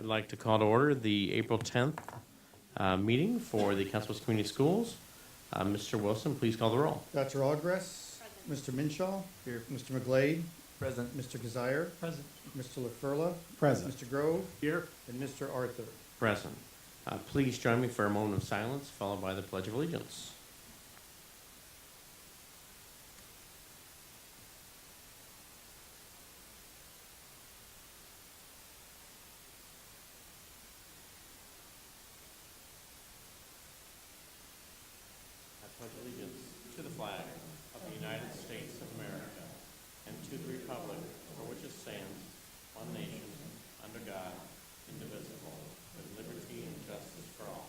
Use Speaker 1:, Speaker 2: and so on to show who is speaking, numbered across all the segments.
Speaker 1: I'd like to call to order the April 10th meeting for the Council Bluffs Community Schools. Mr. Wilson, please call the roll.
Speaker 2: Dr. Ogres. Mr. Minshaw. Here. Mr. McGlade.
Speaker 3: Present.
Speaker 2: Mr. Kazire.
Speaker 3: Present.
Speaker 2: Mr. LaFurla.
Speaker 3: Present.
Speaker 2: Mr. Grove.
Speaker 3: Here.
Speaker 2: And Mr. Arthur.
Speaker 1: Present. Please join me for a moment of silence, followed by the Pledge of Allegiance. I pledge allegiance to the flag of the United States of America and to the republic for which it stands, one nation, under God, indivisible, with liberty and justice for all.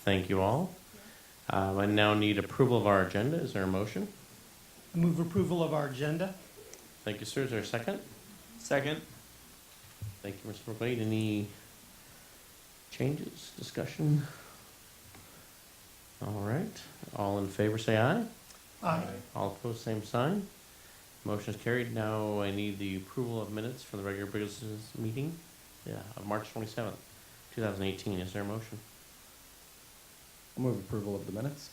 Speaker 1: Thank you all. I now need approval of our agenda. Is there a motion?
Speaker 3: I move approval of our agenda.
Speaker 1: Thank you, sir. Is there a second?
Speaker 3: Second.
Speaker 1: Thank you, Mr. McQuaid. Any changes, discussion? All right. All in favor, say aye.
Speaker 3: Aye.
Speaker 1: All opposed, same sign. Motion is carried. Now I need the approval of minutes for the regular business meeting of March 27th, 2018. Is there a motion?
Speaker 4: I'll move approval of the minutes.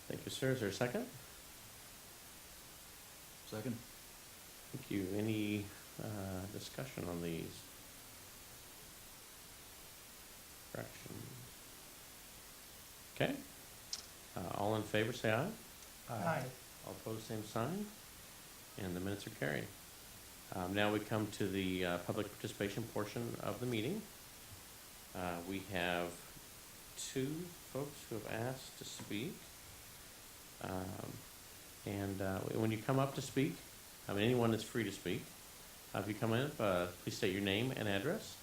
Speaker 1: Thank you, sir. Is there a second?
Speaker 4: Second.
Speaker 1: Thank you. Any discussion on these? Corrections? Okay. All in favor, say aye.
Speaker 3: Aye.
Speaker 1: All opposed, same sign. And the minutes are carried. Now we come to the public participation portion of the meeting. We have two folks who have asked to speak. When you come up to speak, anyone is free to speak. If you come in, please state your name and address,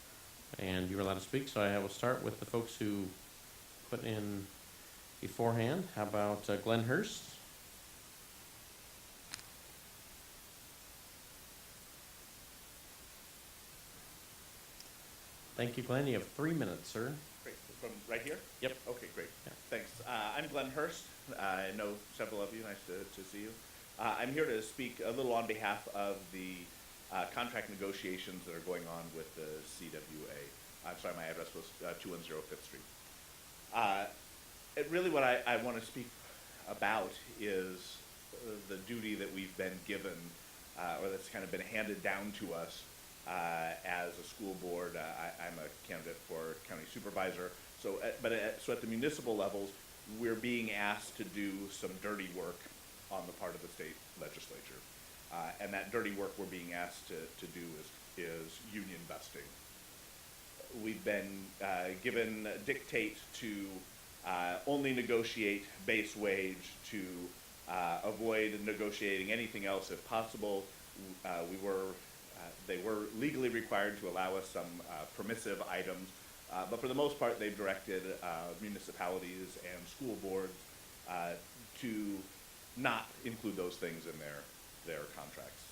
Speaker 1: and you're allowed to speak. So I will start with the folks who put in beforehand. How about Glenn Hurst? Thank you, Glenn. You have 3 minutes, sir.
Speaker 5: Great. From right here?
Speaker 1: Yep.
Speaker 5: Okay, great.
Speaker 1: Yeah.
Speaker 5: Thanks. I'm Glenn Hurst. I know several of you. Nice to see you. I'm here to speak a little on behalf of the contract negotiations that are going on with the CWA. I'm sorry, my address was 210 Fifth Street. Really what I want to speak about is the duty that we've been given, or that's kind of been handed down to us as a school board. I'm a candidate for county supervisor. So at the municipal levels, we're being asked to do some dirty work on the part of the state legislature. And that dirty work we're being asked to do is union busting. We've been given dictate to only negotiate base wage, to avoid negotiating anything else if possible. They were legally required to allow us some permissive items, but for the most part, they've directed municipalities and school boards to not include those things in their contracts.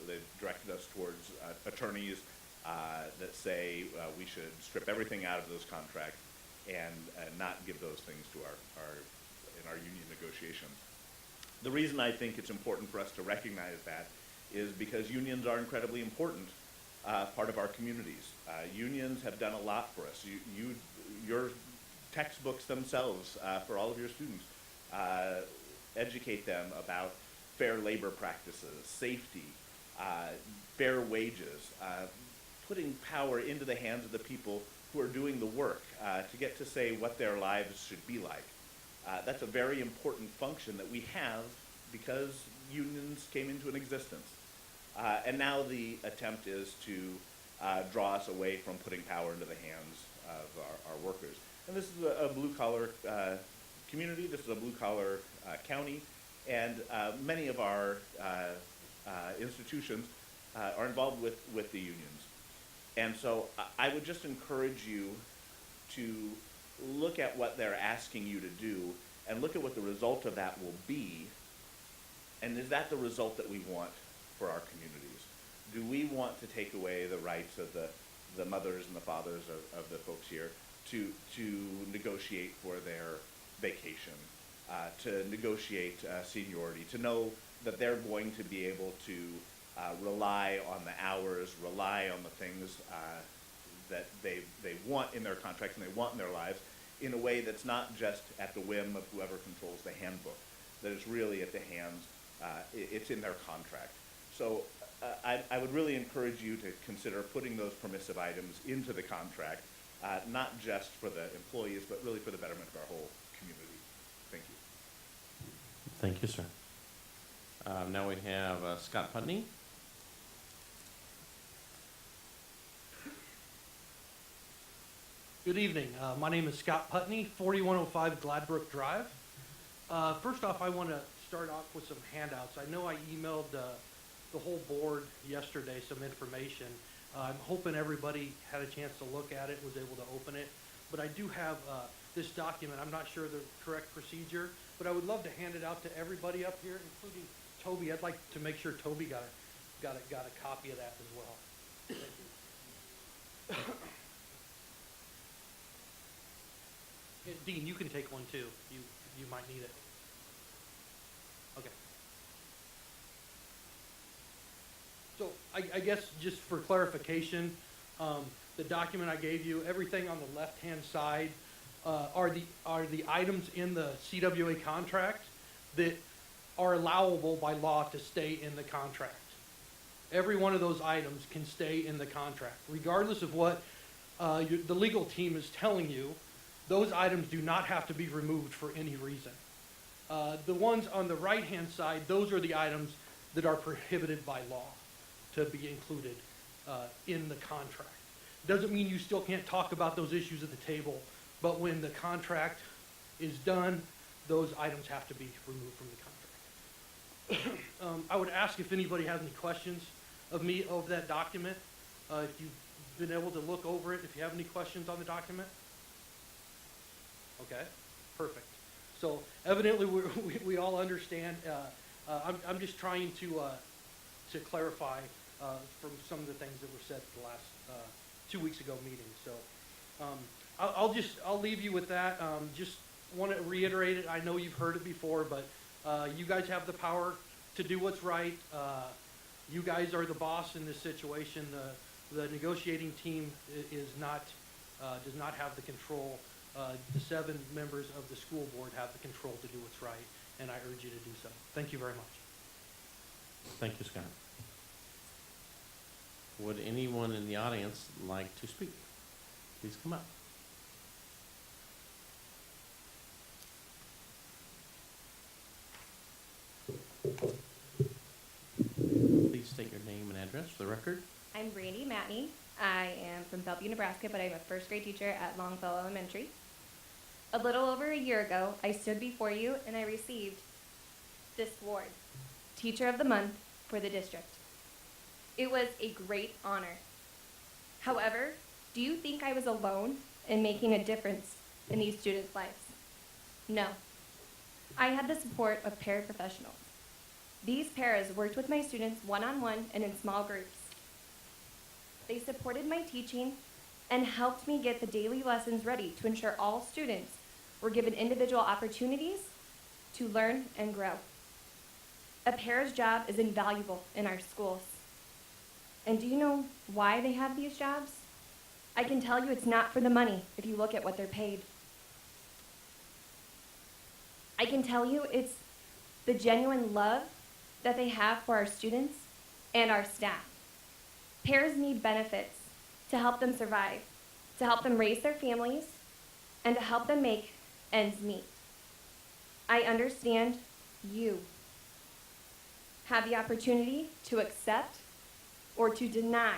Speaker 5: They've directed us towards attorneys that say we should strip everything out of those contracts and not give those things to our union negotiations. The reason I think it's important for us to recognize that is because unions are incredibly important part of our communities. Unions have done a lot for us. Your textbooks themselves for all of your students educate them about fair labor practices, safety, fair wages, putting power into the hands of the people who are doing the work to get to say what their lives should be like. That's a very important function that we have because unions came into an existence. And now the attempt is to draw us away from putting power into the hands of our workers. And this is a blue-collar community. This is a blue-collar county. And many of our institutions are involved with the unions. And so I would just encourage you to look at what they're asking you to do and look at what the result of that will be. And is that the result that we want for our communities? Do we want to take away the rights of the mothers and the fathers of the folks here to negotiate for their vacation, to negotiate seniority, to know that they're going to be able to rely on the hours, rely on the things that they want in their contracts and they want in their lives in a way that's not just at the whim of whoever controls the handbook, that it's really at the hands, it's in their contract. So I would really encourage you to consider putting those permissive items into the contract, not just for the employees, but really for the betterment of our whole community. Thank you.
Speaker 1: Thank you, sir. Now we have Scott Putney.
Speaker 6: Good evening. My name is Scott Putney, 4105 Gladbrook Drive. First off, I want to start off with some handouts. I know I emailed the whole board yesterday some information. I'm hoping everybody had a chance to look at it, was able to open it. But I do have this document. I'm not sure the correct procedure, but I would love to hand it out to everybody up here, including Toby. I'd like to make sure Toby got a copy of that as well. Thank you. Dean, you can take one too. You might need it. Okay. So I guess just for clarification, the document I gave you, everything on the left-hand side are the items in the CWA contract that are allowable by law to stay in the contract. Every one of those items can stay in the contract, regardless of what the legal team is telling you. Those items do not have to be removed for any reason. The ones on the right-hand side, those are the items that are prohibited by law to be included in the contract. Doesn't mean you still can't talk about those issues at the table, but when the contract is done, those items have to be removed from the contract. I would ask if anybody has any questions of me of that document. If you've been able to look over it, if you have any questions on the document. Okay, perfect. So evidently we all understand. I'm just trying to clarify from some of the things that were said at the last 2 weeks ago meeting. So I'll leave you with that. Just want to reiterate it. I know you've heard it before, but you guys have the power to do what's right. You guys are the boss in this situation. The negotiating team is not does not have the control. The 7 members of the school board have the control to do what's right, and I urge you to do so. Thank you very much.
Speaker 1: Thank you, Scott. Would anyone in the audience like to speak? Please come up. Please state your name and address for the record.
Speaker 7: I'm Brandy Matney. I am from Bellevue, Nebraska, but I'm a first grade teacher at Longfellow Elementary. A little over a year ago, I stood before you and I received this award, Teacher of the Month for the district. It was a great honor. However, do you think I was alone in making a difference in these students' lives? No. I had the support of paraprofessionals. These paras worked with my students one-on-one and in small groups. They supported my teaching and helped me get the daily lessons ready to ensure all students were given individual opportunities to learn and grow. A para's job is invaluable in our schools. And do you know why they have these jobs? I can tell you it's not for the money if you look at what they're paid. I can tell you it's the genuine love that they have for our students and our staff. Paras need benefits to help them survive, to help them raise their families, and to help them make ends meet. I understand you have the opportunity to accept or to deny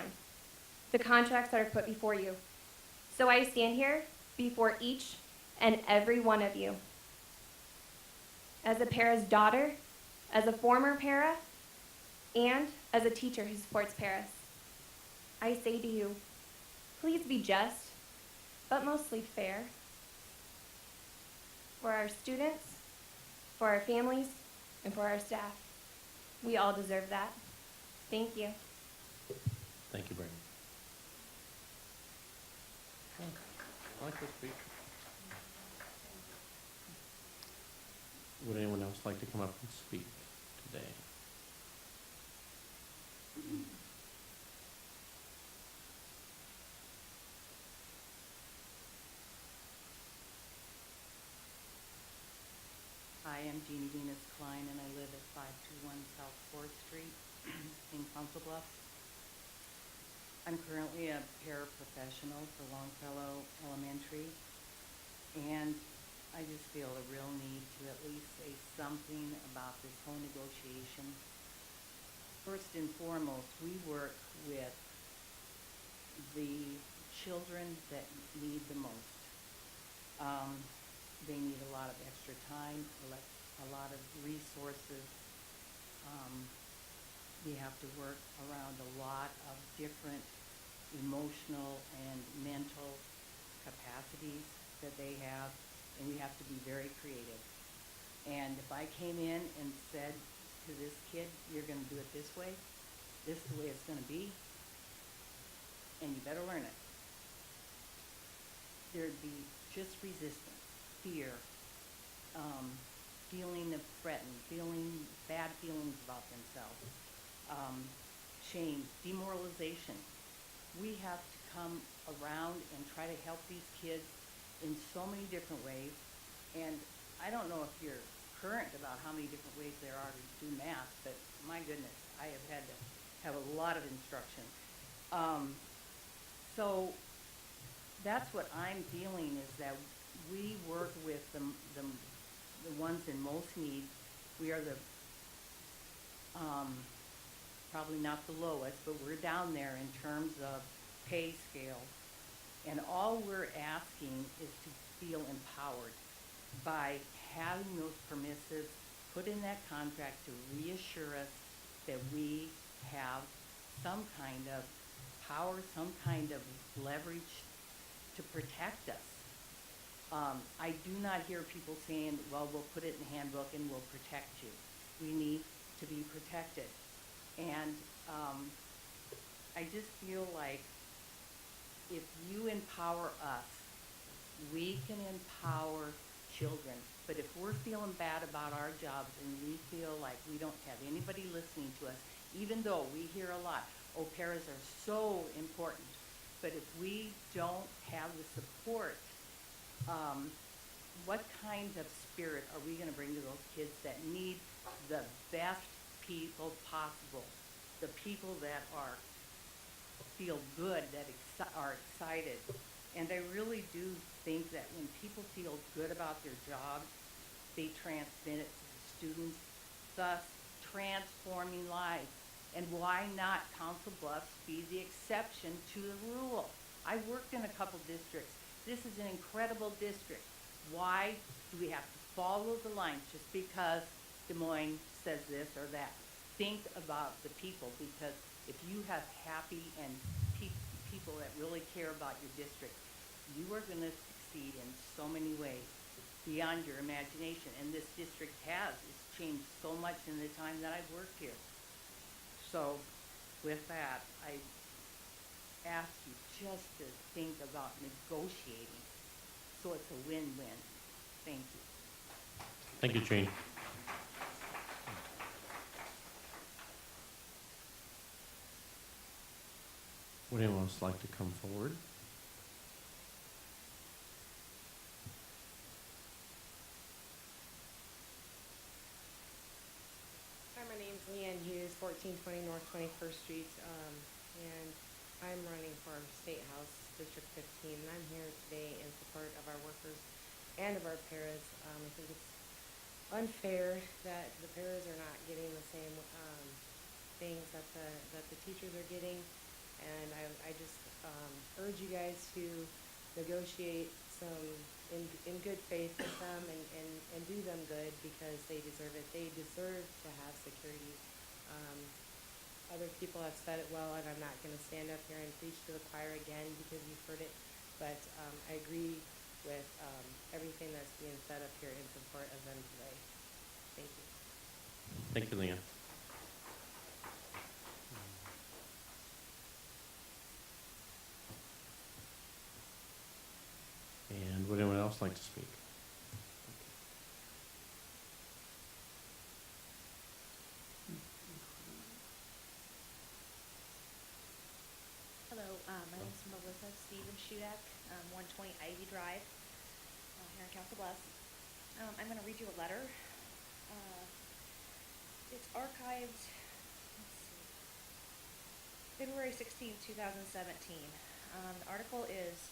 Speaker 7: the contracts that are put before you. So I stand here before each and every one of you as a para's daughter, as a former para, and as a teacher who supports paras. I say to you, please be just, but mostly fair, for our students, for our families, and for our staff. We all deserve that. Thank you.
Speaker 1: Thank you, Brandon. I like this speech. Would anyone else like to come up and speak today?
Speaker 8: Hi, I'm Jeannie Venus Klein, and I live at 521 South 4th Street in Council Bluffs. I'm currently a paraprofessional for Longfellow Elementary, and I just feel a real need to at least say something about this whole negotiation. First and foremost, we work with the children that need the most. They need a lot of extra time, a lot of resources. We have to work around a lot of different emotional and mental capacities that they have, and we have to be very creative. And if I came in and said to this kid, you're gonna do it this way, this is the way it's gonna be, and you better learn it, there'd be just resistance, fear, feeling of threatened, feeling bad feelings about themselves, shame, demoralization. We have to come around and try to help these kids in so many different ways. And I don't know if you're current about how many different ways there are to do math, but my goodness, I have had to have a lot of instruction. So that's what I'm feeling, is that we work with the ones in most need. We are the, probably not the lowest, but we're down there in terms of pay scale. And all we're asking is to feel empowered by having those permissives put in that contract to reassure us that we have some kind of power, some kind of leverage to protect us. I do not hear people saying, well, we'll put it in the handbook and we'll protect you. We need to be protected. And I just feel like if you empower us, we can empower children. But if we're feeling bad about our jobs and we feel like we don't have anybody listening to us, even though we hear a lot, oh, paras are so important, but if we don't have the support, what kind of spirit are we going to bring to those kids that need the best people possible, the people that feel good, that are excited? And I really do think that when people feel good about their job, they transmit it to the students, thus transforming lives. And why not Council Bluffs be the exception to the rule? I worked in a couple districts. This is an incredible district. Why do we have to follow the lines just because Des Moines says this or that? Think about the people, because if you have happy and people that really care about your district, you are going to succeed in so many ways beyond your imagination. And this district it's changed so much in the time that I've worked here. So with that, I ask you just to think about negotiating so it's a win-win. Thank you.
Speaker 1: Thank you, Jane. Would anyone else like to come forward?
Speaker 9: Hi, my name's Leanne Hughes, 1420 North 21st Street, and I'm running for State House District 15, and I'm here today in support of our workers and of our paras. I think it's unfair that the paras are not getting the same things that the teachers are getting, and I just urge you guys to negotiate some in good faith with them and do them good, because they deserve it. They deserve to have security. Other people have said it well, and I'm not going to stand up here and preach to the choir again because you've heard it, but I agree with everything that's being said up here in support of them today. Thank you.
Speaker 1: Thank you, Leanne. And would anyone else like to speak?
Speaker 10: Steven Shudak, 120 Ivy Drive, here in Council Bluffs. I'm going to read you a letter. It's archived, let's see, February 16, 2017. The article is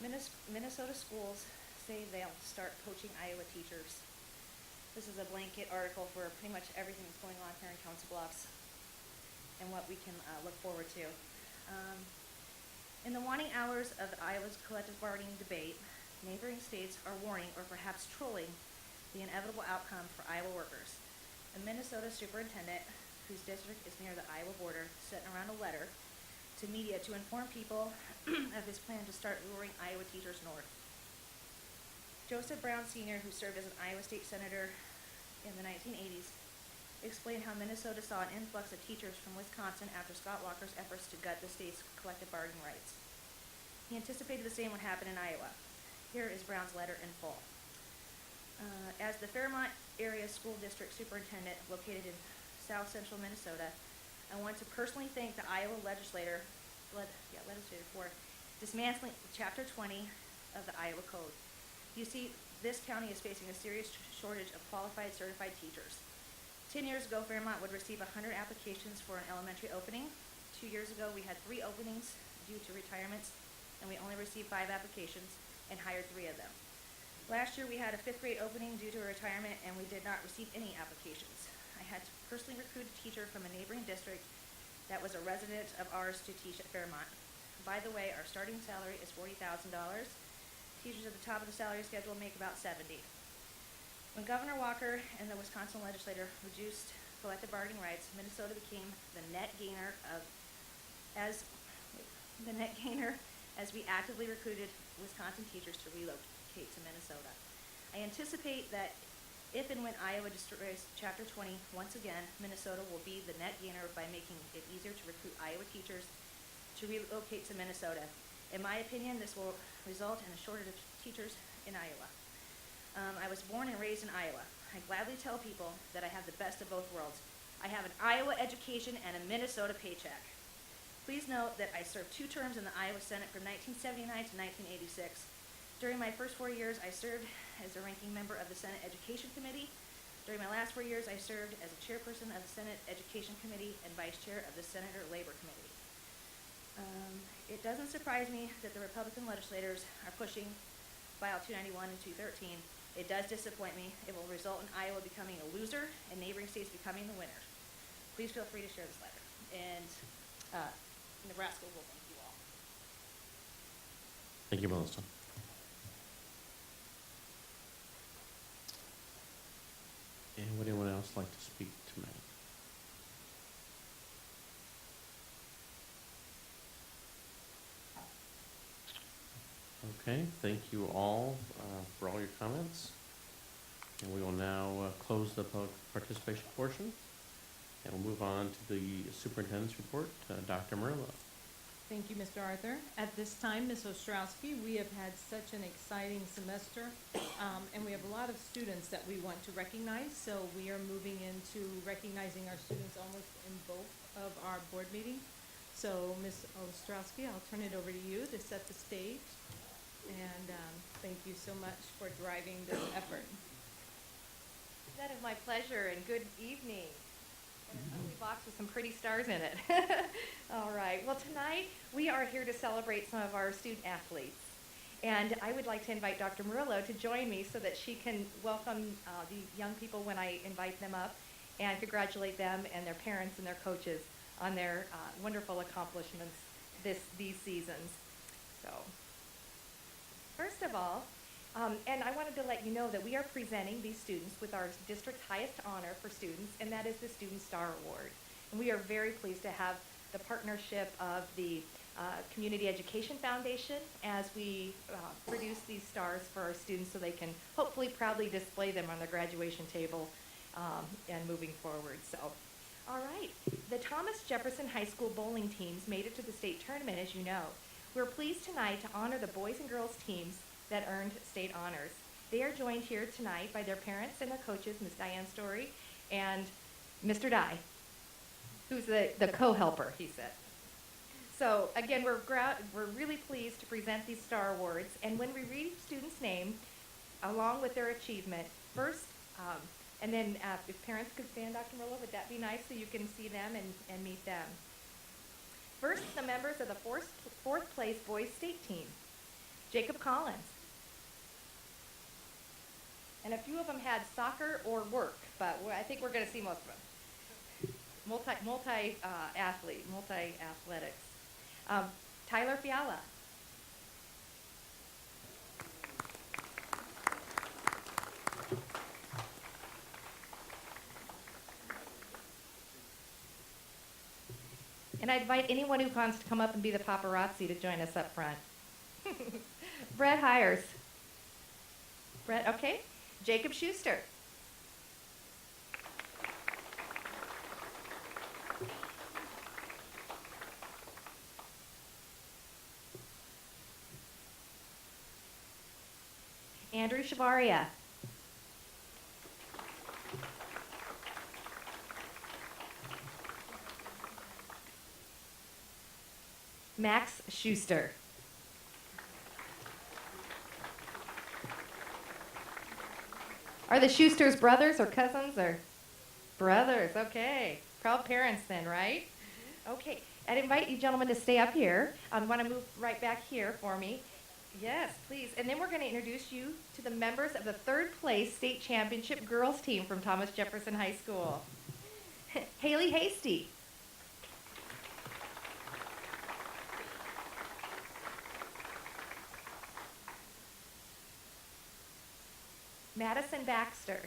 Speaker 10: Minnesota schools say they'll start poaching Iowa teachers. This is a blanket article for pretty much everything that's going on here in Council Bluffs and what we can look forward to. In the waning hours of Iowa's collective bargaining debate, neighboring states are warning or perhaps trolling the inevitable outcome for Iowa workers. A Minnesota superintendent, whose district is near the Iowa border, sent around a letter to media to inform people of his plan to start luring Iowa teachers north. Joseph Brown Sr., who served as an Iowa state senator in the 1980s, explained how Minnesota saw an influx of teachers from Wisconsin after Scott Walker's efforts to gut the state's collective bargaining rights. He anticipated the same would happen in Iowa. Here is Brown's letter in full. As the Fairmont Area School District Superintendent located in south central Minnesota, I want to personally thank the Iowa legislature for dismantling Chapter 20 of the Iowa Code. You see, this county is facing a serious shortage of qualified certified teachers. 10 years ago, Fairmont would receive 100 applications for an elementary opening. 2 years ago, we had 3 openings due to retirements, and we only received 5 applications and hired 3 of them. Last year, we had a 5th grade opening due to a retirement, and we did not receive any applications. I had to personally recruit a teacher from a neighboring district that was a resident of ours to teach at Fairmont. By the way, our starting salary is $40,000. Teachers at the top of the salary schedule make about $70,000. When Governor Walker and the Wisconsin legislature reduced collective bargaining rights, Minnesota became the net gainer as we actively recruited Wisconsin teachers to relocate to Minnesota. I anticipate that if and when Iowa destroys Chapter 20 once again, Minnesota will be the net gainer by making it easier to recruit Iowa teachers to relocate to Minnesota. In my opinion, this will result in a shortage of teachers in Iowa. I was born and raised in Iowa. I gladly tell people that I have the best of both worlds. I have an Iowa education and a Minnesota paycheck. Please note that I served 2 terms in the Iowa Senate from 1979 to 1986. During my first 4 years, I served as a ranking member of the Senate Education Committee. During my last 4 years, I served as a chairperson of the Senate Education Committee and vice chair of the Senator Labor Committee. It doesn't surprise me that the Republican legislators are pushing File 291 and 213. It does disappoint me. It will result in Iowa becoming a loser and neighboring states becoming the winners. Please feel free to share this letter. And Nebraska will thank you all.
Speaker 1: Thank you, Melissa. And would anyone else like to speak tonight? Okay, thank you all for all your comments. And we will now close the public participation portion. And we'll move on to the superintendent's report. Dr. Murillo.
Speaker 11: Thank you, Mr. Arthur. At this time, Ms. Ostrowski, we have had such an exciting semester, and we have a lot of students that we want to recognize, so we are moving into recognizing our students almost in both of our board meetings. So, Ms. Ostrowski, I'll turn it over to you to set the stage, and thank you so much for driving this effort.
Speaker 7: That is my pleasure, and good evening. And an ugly box with some pretty stars in it. All right. Well, tonight we are here to celebrate some of our student athletes. And I would like to invite Dr. Murillo to join me so that she can welcome the young people when I invite them up and congratulate them and their parents and their coaches on their wonderful accomplishments these seasons. So, first of all, and I wanted to let you know that we are presenting these students with our district's highest honor for students, and that is the Student Star Award. And we are very pleased to have the partnership of the Community Education Foundation as we produce these stars for our students so they can hopefully proudly display them on their graduation table and moving forward. So, all right. The Thomas Jefferson High School bowling teams made it to the state tournament, as you know. We're pleased tonight to honor the boys and girls teams that earned state honors. They are joined here tonight by their parents and their coaches, Ms. Diane Story and Mr. Dye, who's the co-helper, he said.
Speaker 10: So again, we're really pleased to present these Star Awards. And when we read each student's name, along with their achievement, first, and then if parents could stand, Dr. Murillo, would that be nice so you can see them and meet them? First, the members of the fourth place boys state team. Jacob Collins. And a few of them had soccer or work, but I think we're going to see most of them. Multi-athlete, multi-athletics. Tyler Fiala. And I invite anyone who wants to come up and be the paparazzi to join us up front. Brett Hires. Brett, okay. Jacob Schuster. Andrew Shavaria. Max Schuster. Are the Schusters brothers or cousins or brothers? Okay. Proud parents then, right? Okay. I'd invite you gentlemen to stay up here. I want to move right back here for me. Yes, please. And then we're going to introduce you to the members of the third place state championship girls team from Thomas Jefferson High School. Haley Hasty. Madison Baxter.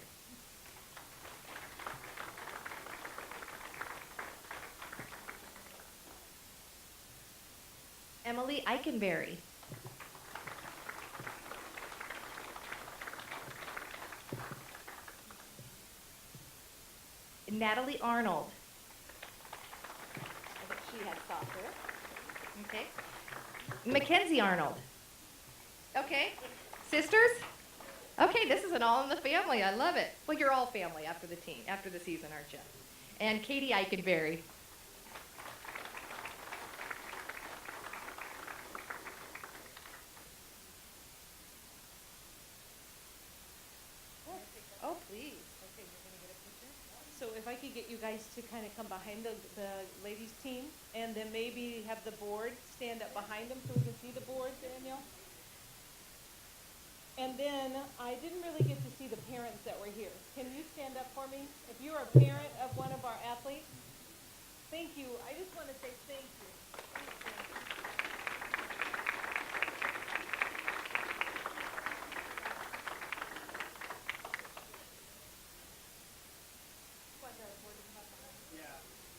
Speaker 10: Emily Eikenberry. Natalie Arnold. I think she had soccer. Okay. Mackenzie Arnold. Okay. Sisters? Okay, this is an all in the family. I love it. Well, you're all family after the season, aren't you? And Katie Eikenberry. Oh, please. Okay, you're going to get a picture?
Speaker 11: So if I could get you guys to kind of come behind the ladies' team, and then maybe have the board stand up behind them so we can see the board, Danielle? And then, I didn't really get to see the parents that were here. Can you stand up for me? If you're a parent of one of our athletes? Thank you. I just want to say thank you. Thank you.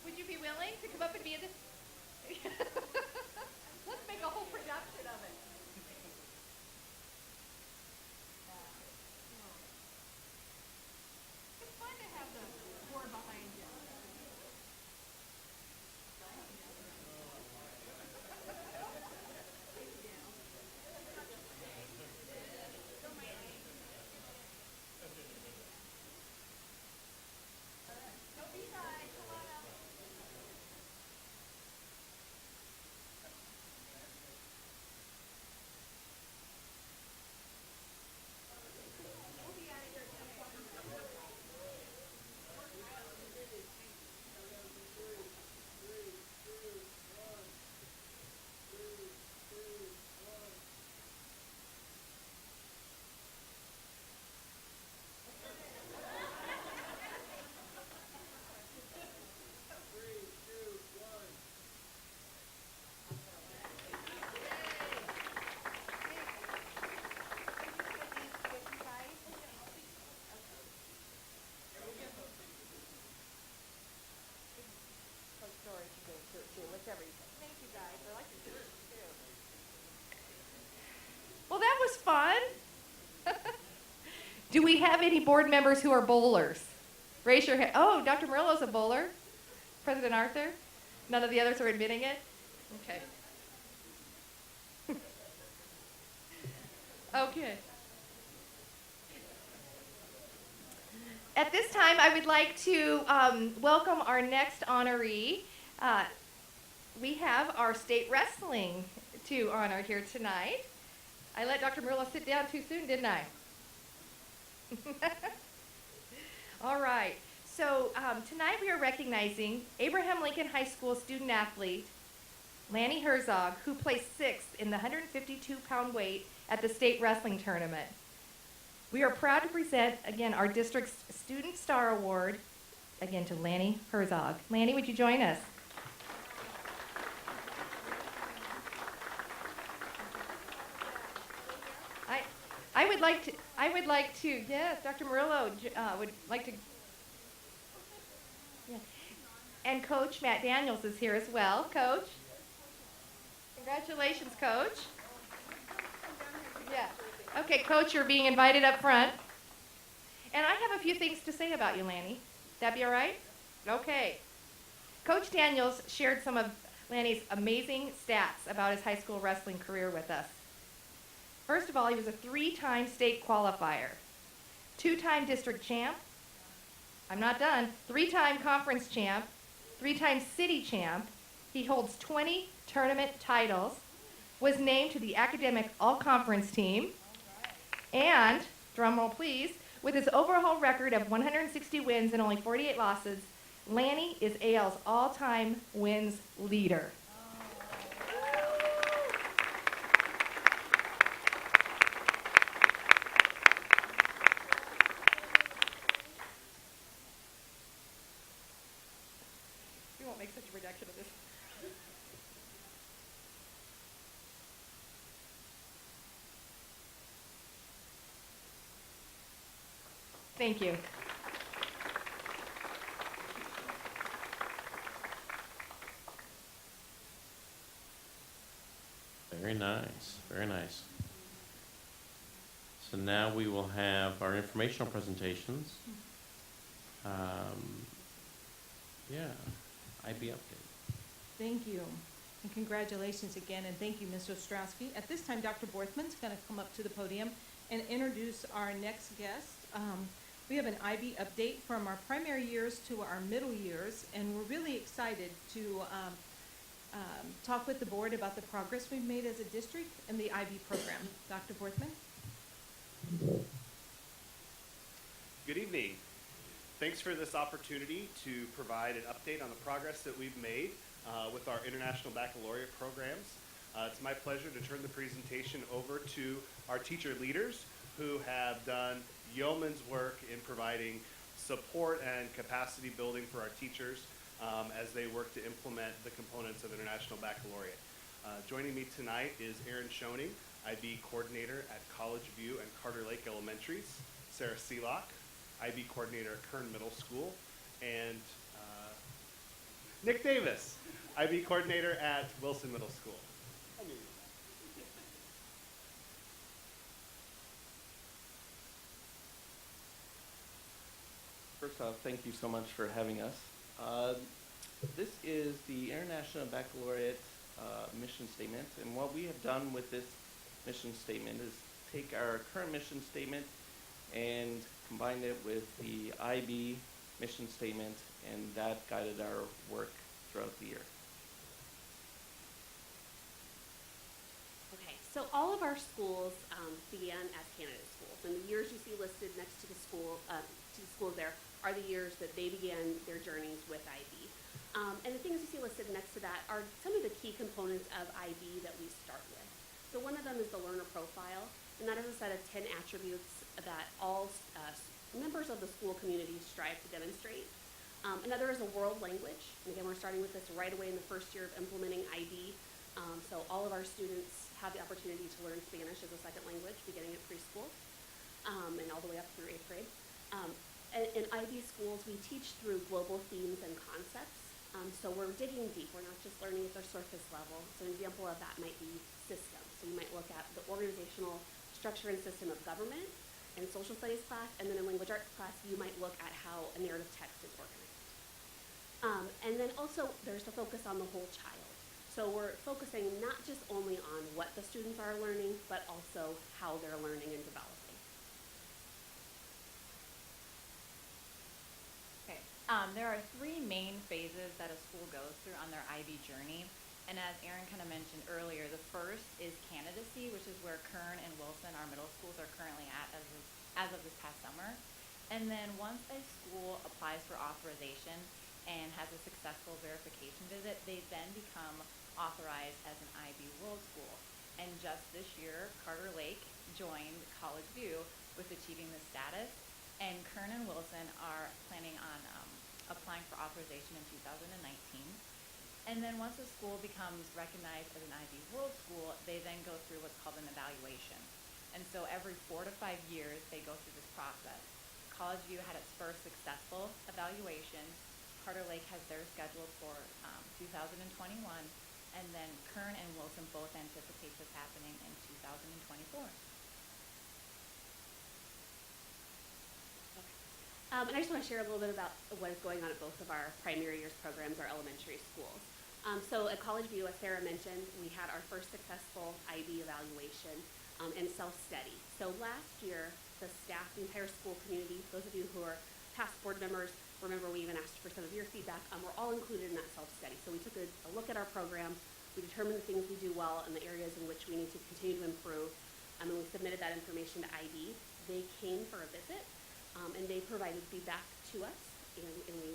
Speaker 10: Would you be willing to come up and be in this? Let's make a whole production of it. It's fun to have the board behind you. Don't be shy. Come on up. Thank you guys. I like your shirts too. Well, that was fun. Do we have any board members who are bowlers? Raise your hand. Oh, Dr. Murillo's a bowler. President Arthur? None of the others are admitting it? Okay. Okay. At this time, I would like to welcome our next honoree.
Speaker 7: we have our state wrestling to honor here tonight. I let Dr. Murillo sit down too soon, didn't I? All right. So tonight we are recognizing Abraham Lincoln High School student athlete Lanny Herzog, who placed 6th in the 152-pound weight at the state wrestling tournament. We are proud to present, again, our district's Student Star Award, again, to Lanny Herzog. Lanny, would you join us? I would like to, yes, Dr. Murillo would like to, yeah. And Coach Matt Daniels is here as well. Coach? Congratulations, Coach. Yeah. Okay, Coach, you're being invited up front. And I have a few things to say about you, Lanny. That be all right? Okay. Coach Daniels shared some of Lanny's amazing stats about his high school wrestling career with us. First of all, he was a 3-time state qualifier, 2-time district champ, I'm not done, 3-time conference champ, 3-time city champ. He holds 20 tournament titles, was named to the academic all-conference team, and, drumroll please, with his overall record of 160 wins and only 48 losses, Lanny is AL's all-time wins leader. We won't make such a reduction of this. Thank you.
Speaker 1: Very nice, very nice. So now we will have our informational presentations. Yeah, IB update.
Speaker 11: Thank you, and congratulations again, and thank you, Ms. Ostrowski. At this time, Dr. Borthman's going to come up to the podium and introduce our next guest. We have an IB update from our primary years to our middle years, and we're really excited to talk with the board about the progress we've made as a district in the IB program. Dr. Borthman?
Speaker 12: Good evening. Thanks for this opportunity to provide an update on the progress that we've made with our International Baccalaureate programs. It's my pleasure to turn the presentation over to our teacher leaders who have done yeoman's work in providing support and capacity building for our teachers as they work to implement the components of International Baccalaureate. Joining me tonight is Erin Schoening, IB coordinator at College View and Carter Lake Elementaries, Sarah Seelock, IB coordinator at Kern Middle School, and Nick Davis, IB coordinator at Wilson Middle School.
Speaker 13: First off, thank you so much for having us. This is the International Baccalaureate mission statement, and what we have done with this mission statement is take our current mission statement and combine it with the IB mission statement, and that guided our work throughout the year.
Speaker 14: Okay, so all of our schools began as candidate schools, and the years you see listed next to the school there are the years that they began their journeys with IB. And the things you see listed next to that are some of the key components of IB that we start with. So one of them is the learner profile, and that is a set of 10 attributes that all members of the school community strive to demonstrate. Another is a world language. And again, we're starting with this right away in the first year of implementing IB. So all of our students have the opportunity to learn Spanish as a second language, beginning at preschool and all the way up through 8th grade. In IB schools, we teach through global themes and concepts. So we're digging deep. We're not just learning at their surface level. So an example of that might be systems. So you might look at the organizational structure and system of government in social studies class, and then in language arts class, you might look at how a narrative text is organized. And then also, there's the focus on the whole child. So we're focusing not just only on what the students are learning, but also how they're learning and developing.
Speaker 15: Okay, there are 3 main phases that a school goes through on their IB journey. And as Aaron kind of mentioned earlier, the first is candidacy, which is where Kern and Wilson, our middle schools, are currently at as of this past summer. And then once a school applies for authorization and has a successful verification visit, they then become authorized as an IB World School. And just this year, Carter Lake joined College View with achieving this status. And Kern and Wilson are planning on applying for authorization in 2019. And then once a school becomes recognized as an IB World School, they then go through what's called an evaluation. And so every 4 to 5 years, they go through this process. College View had its first successful evaluation. Carter Lake has theirs scheduled for 2021. And then Kern and Wilson both anticipate this happening in 2024.
Speaker 14: And I just want to share a little bit about what is going on at both of our primary years programs, our elementary schools. So at College View, as Sarah mentioned, we had our first successful IB evaluation and self-study. So last year, the staff, the entire school community, those of you who are past board members, remember we even asked for some of your feedback, we're all included in that self-study. So we took a look at our program, we determined the things we do well and the areas in which we need to continue to improve, and we submitted that information to IB. They came for a visit. And they provided feedback to us, and we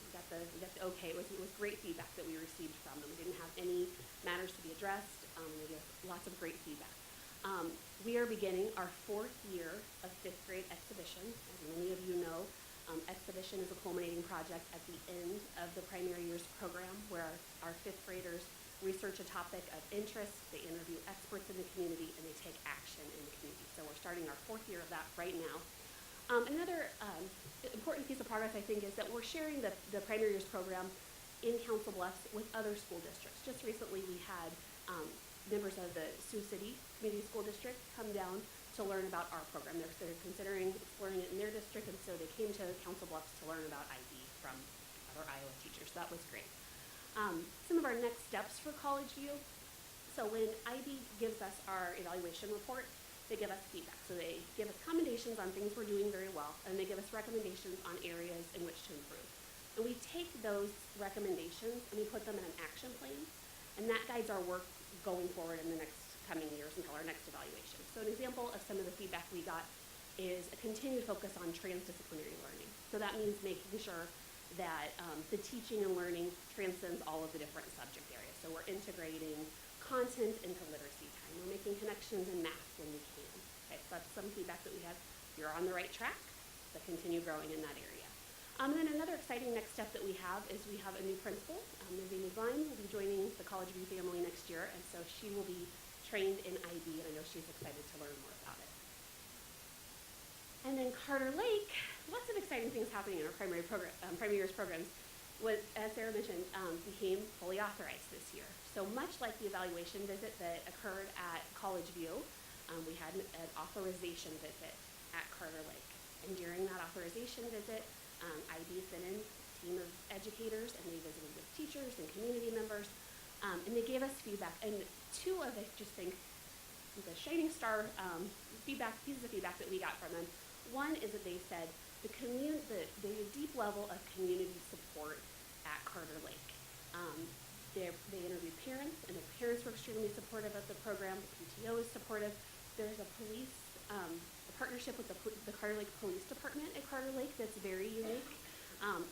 Speaker 14: got the okay. It was great feedback that we received from them. We didn't have any matters to be addressed. They gave lots of great feedback. We are beginning our 4th year of 5th grade exhibition. As many of you know, exhibition is a culminating project at the end of the primary years program where our 5th graders research a topic of interest, they interview experts in the community, and they take action in the community. So we're starting our 4th year of that right now. Another important piece of progress, I think, is that we're sharing the primary years program in Council Bluffs with other school districts. Just recently, we had members of the Sioux City Community School District come down to learn about our program. They're considering exploring it in their district, and so they came to Council Bluffs to learn about IB from other Iowa teachers. That was great. Some of our next steps for College View. So when IB gives us our evaluation report, they give us feedback. So they give us commendations on things we're doing very well, and they give us recommendations on areas in which to improve. And we take those recommendations and we put them in an action plan, and that guides our work going forward in the next coming years until our next evaluation. So an example of some of the feedback we got is a continued focus on transdisciplinary learning. So that means making sure that the teaching and learning transcends all of the different subject areas. So we're integrating content into literacy time. We're making connections in math when we can. Okay, so that's some feedback that we have. You're on the right track, but continue growing in that area. And then another exciting next step that we have is we have a new principal. Naveen Glein will be joining the College View family next year, and so she will be trained in IB, and I know she's excited to learn more about it. And then Carter Lake, lots of exciting things happening in our primary years programs. As Sarah mentioned, became fully authorized this year. So much like the evaluation visit that occurred at College View, we had an authorization visit at Carter Lake. And during that authorization visit, IB sent in a team of educators, and they visited with teachers and community members, and they gave us feedback. And two of, I just think, the shining star pieces of feedback that we got from them. One is that they said the deep level of community support at Carter Lake. They interviewed parents, and the parents were extremely supportive of the program. The PTO is supportive. There's a partnership with the Carter Lake Police Department at Carter Lake that's very unique.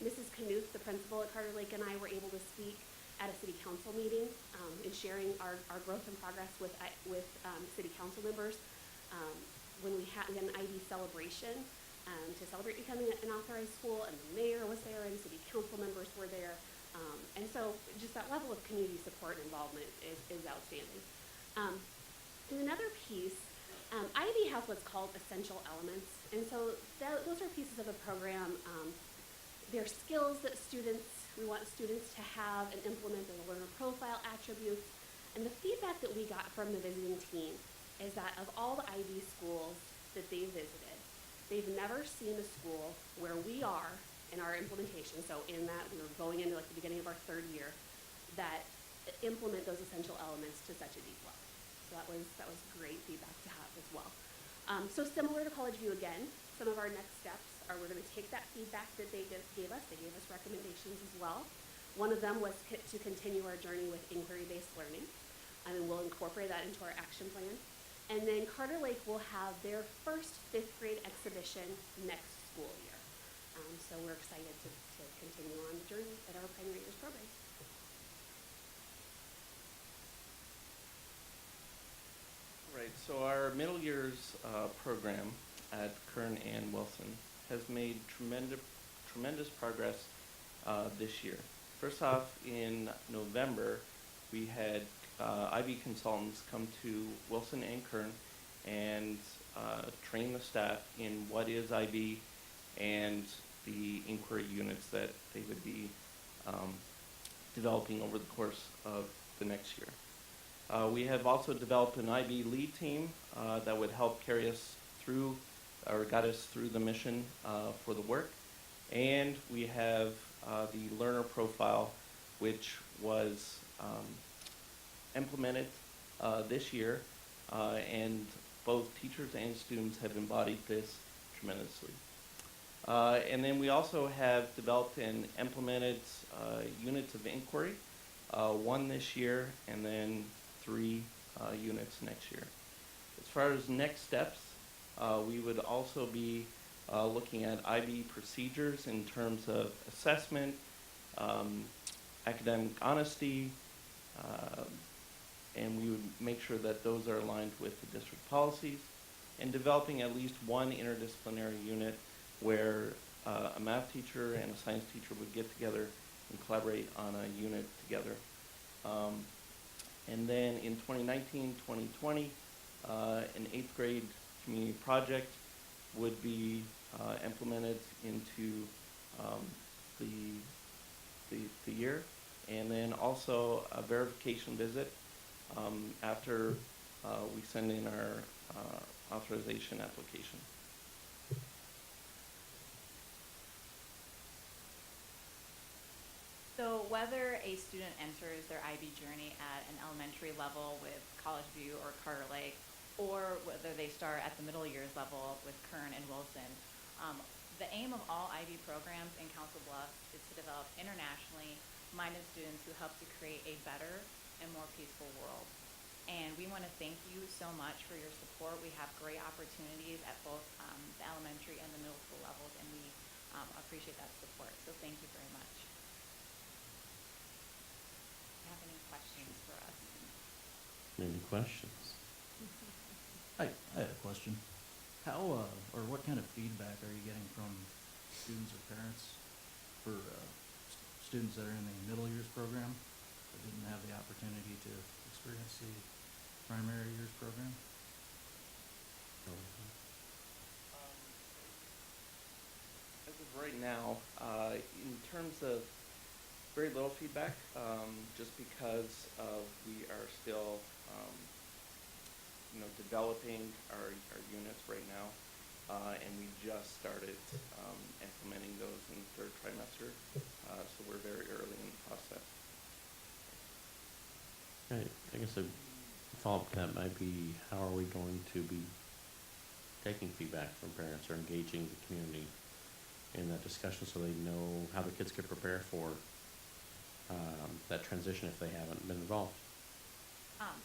Speaker 14: Mrs. Knuth, the principal at Carter Lake, and I were able to speak at a city council meeting and sharing our growth and progress with city council members. When we had an IB celebration to celebrate becoming an authorized school, and the mayor was there, and city council members were there. And so just that level of community support and involvement is outstanding. And another piece, IB has what's called essential elements. And so those are pieces of the program. They're skills that we want students to have and implement in the learner profile attributes. And the feedback that we got from the visiting team is that of all the IB schools that they visited, they've never seen a school where we are in our implementation, so in that we were going into like the beginning of our 3rd year, that implement those essential elements to such a deep level. So that was great feedback to have as well. So similar to College View again, some of our next steps are we're going to take that feedback that they gave us. They gave us recommendations as well. One of them was to continue our journey with inquiry-based learning, and we'll incorporate that into our action plan. And then Carter Lake will have their first fifth grade exhibition next school year. So we're excited to continue on the journey at our primary years program.
Speaker 13: Right, so our middle years program at Kern and Wilson has made tremendous progress this year. First off, in November, we had IB consultants come to Wilson and Kern and train the staff in what is IB and the inquiry units that they would be developing over the course of the next year. We have also developed an IB lead team that would help carry us through or guide us through the mission for the work. And we have the learner profile, which was implemented this year, and both teachers and students have embodied this tremendously. And then we also have developed and implemented units of inquiry, one this year and then 3 units next year. As far as next steps, we would also be looking at IB procedures in terms of assessment, academic honesty, and we would make sure that those are aligned with the district policies, and developing at least one interdisciplinary unit where a math teacher and a science teacher would get together and collaborate on a unit together. And then in 2019-2020, an 8th grade community project would be implemented into the year, and then also a verification visit after we send in our authorization application.
Speaker 15: So whether a student enters their IB journey at an elementary level with College View or Carter Lake, or whether they start at the middle years level with Kern and Wilson, the aim of all IB programs in Council Bluffs is to develop internationally minded students who help to create a better and more peaceful world. And we want to thank you so much for your support. We have great opportunities at both the elementary and the middle school levels, and we appreciate that support. So thank you very much. Do you have any questions for us?
Speaker 1: Any questions?
Speaker 16: I had a question. How, or what kind of feedback are you getting from students or parents for students that are in the middle years program that didn't have the opportunity to experience the primary years program?
Speaker 13: As of right now, in terms of very little feedback, just because we are still developing our units right now, and we just started implementing those in the 3rd trimester, so we're very early in the process.
Speaker 1: Okay, I guess a follow-up to that might be, how are we going to be taking feedback from parents or engaging the community in that discussion so they know how the kids could prepare for that transition if they haven't been involved?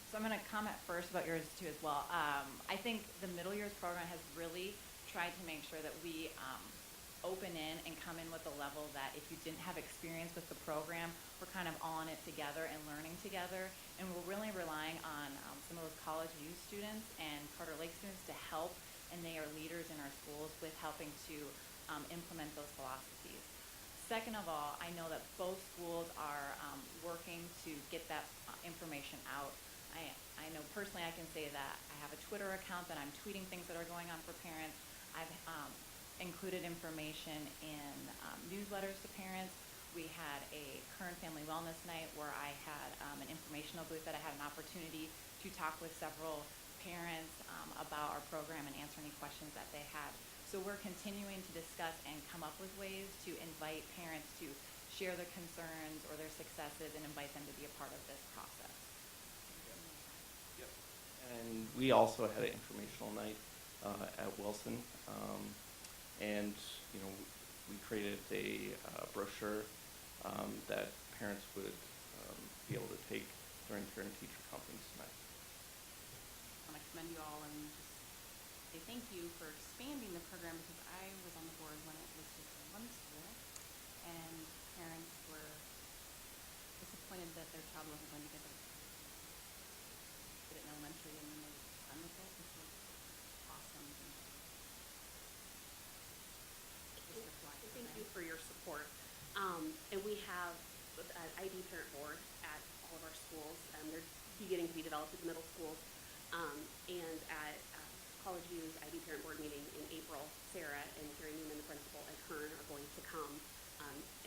Speaker 15: So I'm going to comment first about yours too as well. I think the middle years program has really tried to make sure that we open in and come in with a level that if you didn't have experience with the program, we're kind of all in it together and learning together. And we're really relying on some of those College View students and Carter Lake students to help, and they are leaders in our schools with helping to implement those philosophies. Second of all, I know that both schools are working to get that information out. I know personally I can say that I have a Twitter account that I'm tweeting things that are going on for parents. I've included information in newsletters to parents. We had a Kern Family Wellness Night where I had an informational booth that I had an opportunity to talk with several parents about our program and answer any questions that they had. So we're continuing to discuss and come up with ways to invite parents to share their concerns or their successes and invite them to be a part of this process.
Speaker 13: Yep. And we also had an informational night at Wilson, and we created a brochure that parents would be able to take during parent-teacher conference tonight.
Speaker 15: I want to commend you all and just say thank you for expanding the program because I was on the board when it was just in one school and parents were disappointed that their child wasn't going to get it in elementary and then they were done with it. This was awesome.
Speaker 14: Thank you for your support. And we have an IB parent board at all of our schools. They're beginning to be developed at the middle schools. And at College U's IB parent board meeting in April, Sarah and Carrie Newman, the principal, and Kern are going to come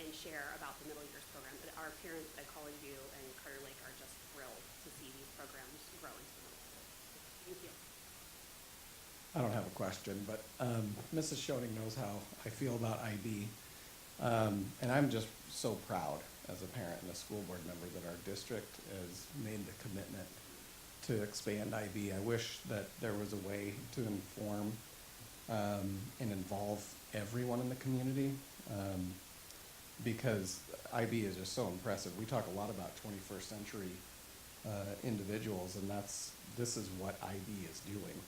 Speaker 14: and share about the middle years program. But our parents at College U and Carter Lake are just thrilled to see these programs grow into the middle school. Thank you.
Speaker 4: I don't have a question, but Mrs. Schoening knows how I feel about IB. And I'm just so proud as a parent and a school board member that our district has made the commitment to expand IB. I wish that there was a way to inform and involve everyone in the community because IB is just so impressive. We talk a lot about 21st century individuals, and this is what IB is doing.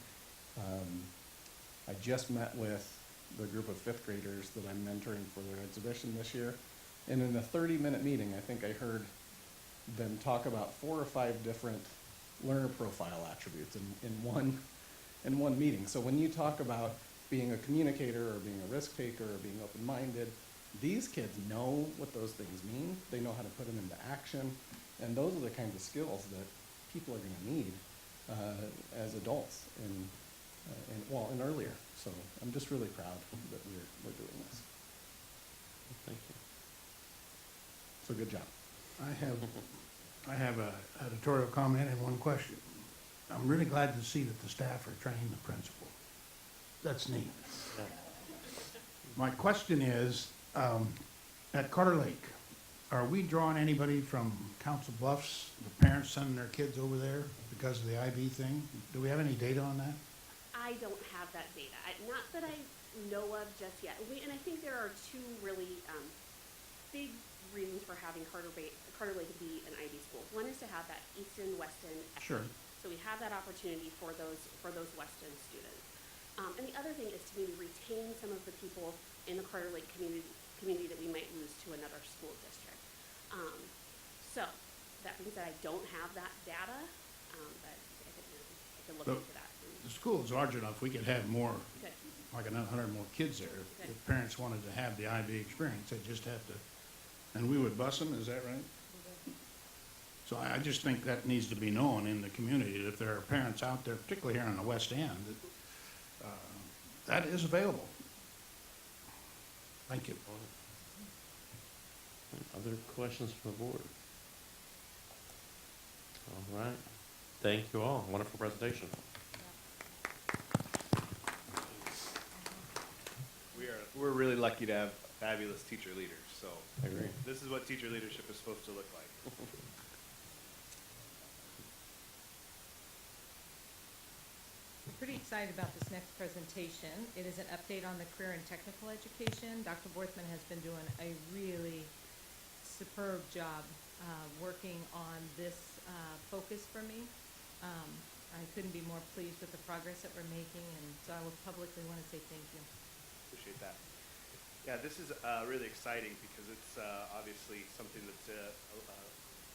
Speaker 4: I just met with the group of fifth graders that I'm mentoring for their exhibition this year, and in a 30-minute meeting, I think I heard them talk about 4 or 5 different learner profile attributes in one meeting. So when you talk about being a communicator or being a risk taker or being open-minded, these kids know what those things mean. They know how to put them into action, and those are the kinds of skills that people are going to need as adults and earlier. So I'm just really proud that we're doing this.
Speaker 1: Thank you.
Speaker 4: So good job.
Speaker 3: I have a editorial comment and one question. I'm really glad to see that the staff are training the principal. That's neat.
Speaker 1: Yeah.
Speaker 3: My question is, at Carter Lake, are we drawing anybody from Council Bluffs, the parents sending their kids over there because of the IB thing? Do we have any data on that?
Speaker 14: I don't have that data. Not that I know of just yet. And I think there are 2 really big reasons for having Carter Lake be an IB school. One is to have that Easton-Weston equity.
Speaker 3: Sure.
Speaker 14: So we have that opportunity for those Weston students. And the other thing is to maybe retain some of the people in the Carter Lake community that we might lose to another school district. So that means that I don't have that data, but I could look
Speaker 3: But
Speaker 14: into that.
Speaker 3: the school is large enough, we could have more,
Speaker 14: Okay.
Speaker 3: like another 100 more kids there.
Speaker 14: Okay.
Speaker 3: If parents wanted to have the IB experience, they just have to, and we would bus them, is that right? So I just think that needs to be known in the community, that if there are parents out there, particularly here on the West End, that is available. Thank you.
Speaker 1: Other questions from the board? All right. Thank you all. Wonderful presentation.
Speaker 12: We're really lucky to have fabulous teacher leaders, so
Speaker 1: I agree.
Speaker 12: this is what teacher leadership is supposed to look like.
Speaker 11: I'm pretty excited about this next presentation. It is an update on the career and technical education. Dr. Borthman has been doing a really superb job working on this focus for me. I couldn't be more pleased with the progress that we're making, and so I will publicly want to say thank you.
Speaker 12: Appreciate that. Yeah, this is really exciting because it's obviously something that's a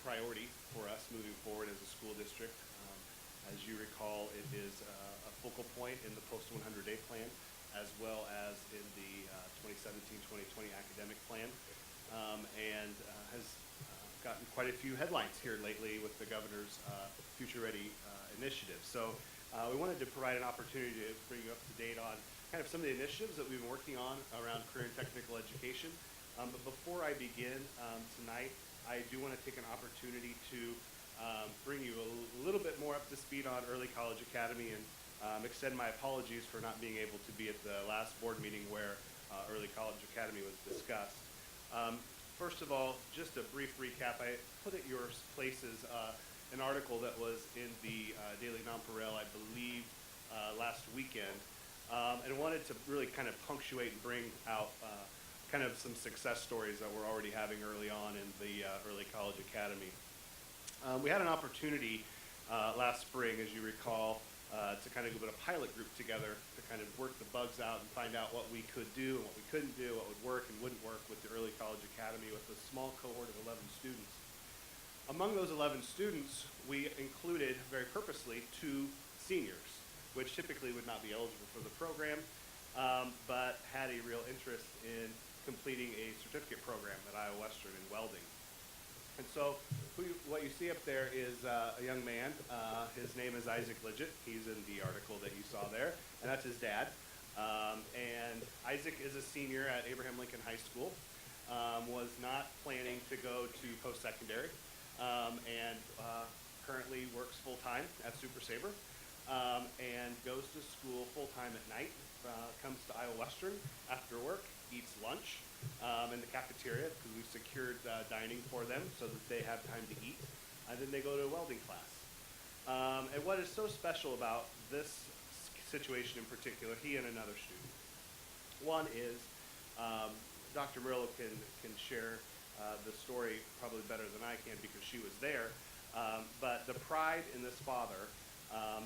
Speaker 12: priority for us moving forward as a school district. As you recall, it is a focal point in the post 100-day plan, as well as in the 2017-2020 academic plan, and has gotten quite a few headlines here lately with the governor's Future Ready initiative. So we wanted to provide an opportunity to bring you up to date on kind of some of the initiatives that we've been working on around career and technical education. But before I begin tonight, I do want to take an opportunity to bring you a little bit more up to speed on Early College Academy and extend my apologies for not being able to be at the last board meeting where Early College Academy was discussed. First of all, just a brief recap. I put at your places an article that was in the Daily Nonpareil, I believe, last weekend, and wanted to really kind of punctuate and bring out kind of some success stories that we're already having early on in the Early College Academy. We had an opportunity last spring, as you recall, to kind of put a pilot group together to kind of work the bugs out and find out what we could do and what we couldn't do, what would work and wouldn't work with the Early College Academy with a small cohort of 11 students. Among those 11 students, we included very purposely 2 seniors, which typically would not be eligible for the program, but had a real interest in completing a certificate program at Iowa Western in welding. And so what you see up there is a young man. His name is Isaac Lidgett. He's in the article that you saw there, and that's his dad. And Isaac is a senior at Abraham Lincoln High School, was not planning to go to post-secondary, and currently works full-time at Super Sabre, and goes to school full-time at night, comes to Iowa Western after work, eats lunch in the cafeteria because we've secured dining for them so that they have time to eat, and then they go to a welding class. And what is so special about this situation in particular, he and another student, one is Dr. Murillo can share the story probably better than I can because she was there, but the pride in this father,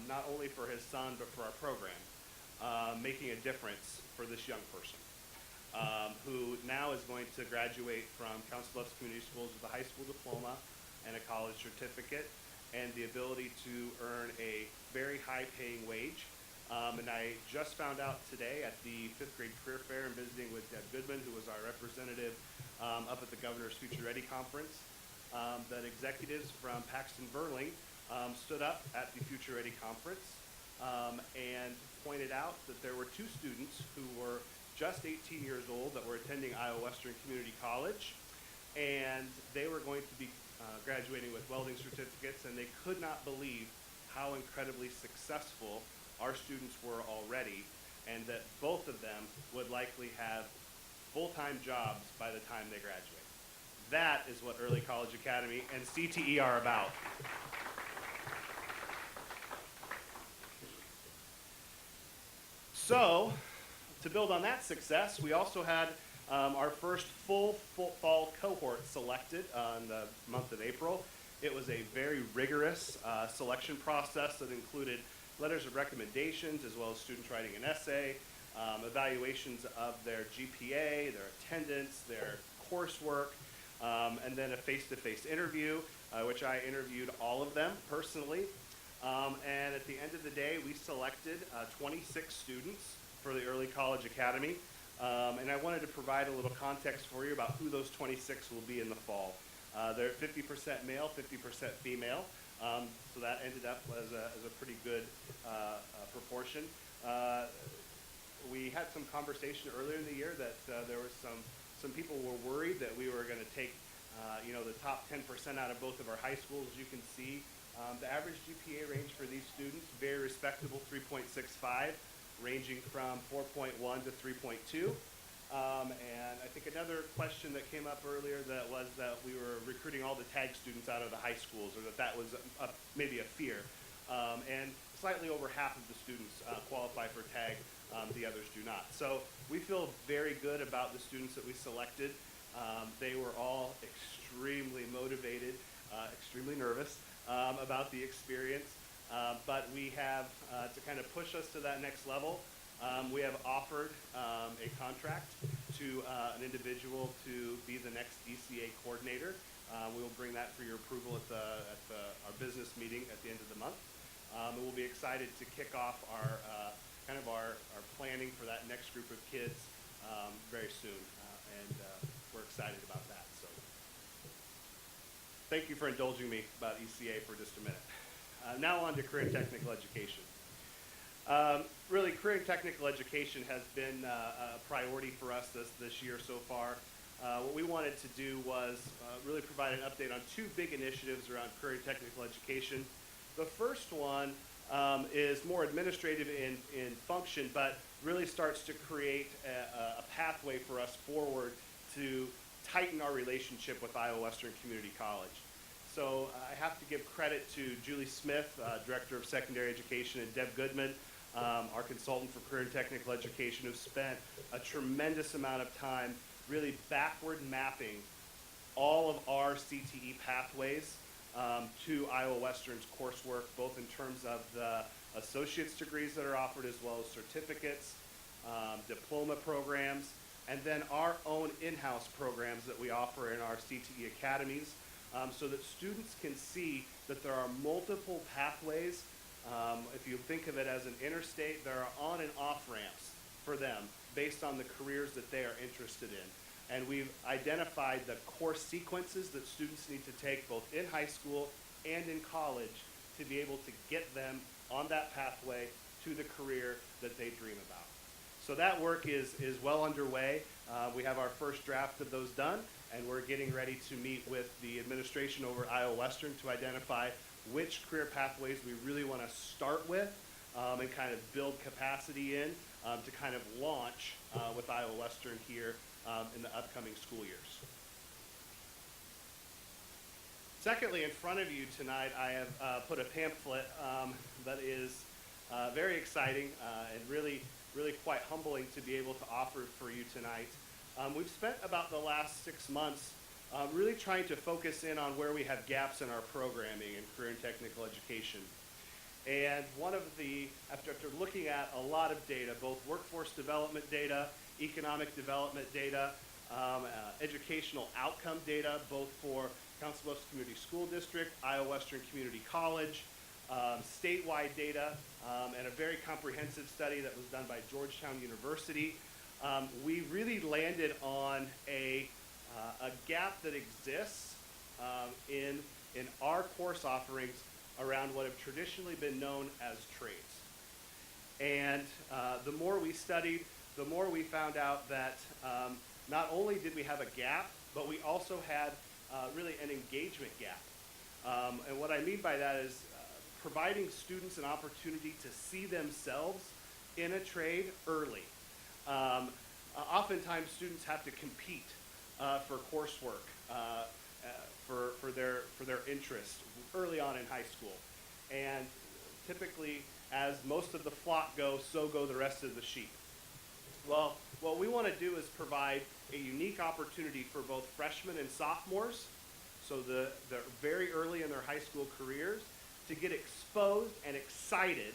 Speaker 12: not only for his son but for our program, making a difference for this young person. Who now is going to graduate from Council Bluffs Community Schools with a high school diploma and a college certificate and the ability to earn a very high-paying wage. And I just found out today at the 5th grade career fair and visiting with Deb Goodman, who was our representative up at the Governor's Future Ready Conference, that executives from Paxton Burling stood up at the Future Ready Conference and pointed out that there were 2 students who were just 18 years old that were attending Iowa Western Community College, and they were going to be graduating with welding certificates, and they could not believe how incredibly successful our students were already, and that both of them would likely have full-time jobs by the time they graduate. That is what Early College Academy and CTE are about. So, to build on that success, we also had our first full fall cohort selected in the month of April. It was a very rigorous selection process that included letters of recommendations as well as students writing an essay, evaluations of their GPA, their attendance, their coursework, and then a face-to-face interview, which I interviewed all of them personally. And at the end of the day, we selected 26 students for the Early College Academy. And I wanted to provide a little context for you about who those 26 will be in the fall. They're 50% male, 50% female. So that ended up as a pretty good proportion. We had some conversation earlier in the year that there was some people were worried that we were going to take the top 10% out of both of our high schools. As you can see, the average GPA range for these students, very respectable, 3.65, ranging from 4.1 to 3.2. And I think another question that came up earlier that was that we were recruiting all the tag students out of the high schools, or that was maybe a fear. And slightly over half of the students qualify for tag, the others do not. So we feel very good about the students that we selected. They were all extremely motivated, extremely nervous about the experience. But we have, to kind of push us to that next level, we have offered a contract to an individual to be the next ECA coordinator. We will bring that for your approval at our business meeting at the end of the month. And we'll be excited to kick off our planning for that next group of kids very soon. And we're excited about that. So thank you for indulging me about ECA for just a minute. Now on to career and technical education. Really, career and technical education has been a priority for us this year so far. What we wanted to do was really provide an update on 2 big initiatives around career and technical education. The first one is more administrative in function, but really starts to create a pathway for us forward to tighten our relationship with Iowa Western Community College. So I have to give credit to Julie Smith, Director of Secondary Education, and Deb Goodman, our consultant for career and technical education, who spent a tremendous amount of time really backward mapping all of our CTE pathways to Iowa Western's coursework, both in terms of the associate's degrees that are offered as well as certificates, diploma programs, and then our own in-house programs that we offer in our CTE academies, so that students can see that there are multiple pathways. If you think of it as an interstate, there are on and off ramps for them based on the careers that they are interested in. And we've identified the course sequences that students need to take both in high school and in college to be able to get them on that pathway to the career that they dream about. So that work is well underway. We have our first draft of those done, and we're getting ready to meet with the administration over at Iowa Western to identify which career pathways we really want to start with and kind of build capacity in to kind of launch with Iowa Western here in the upcoming school years. Secondly, in front of you tonight, I have put a pamphlet that is very exciting and really quite humbling to be able to offer for you tonight. We've spent about the last 6 months really trying to focus in on where we have gaps in our programming in career and technical education. And one of the, after looking at a lot of data, both workforce development data, economic development data, educational outcome data, both for Council Bluffs Community School District, Iowa Western Community College, statewide data, and a very comprehensive study that was done by Georgetown University, we really landed on a gap that exists in our course offerings around what have traditionally been known as trades. And the more we studied, the more we found out that not only did we have a gap, but we also had really an engagement gap. And what I mean by that is providing students an opportunity to see themselves in a trade early. Oftentimes students have to compete for coursework, for their interests early on in high school. And typically, as most of the flock go, so go the rest of the sheep. Well, what we want to do is provide a unique opportunity for both freshmen and sophomores, so they're very early in their high school careers, to get exposed and excited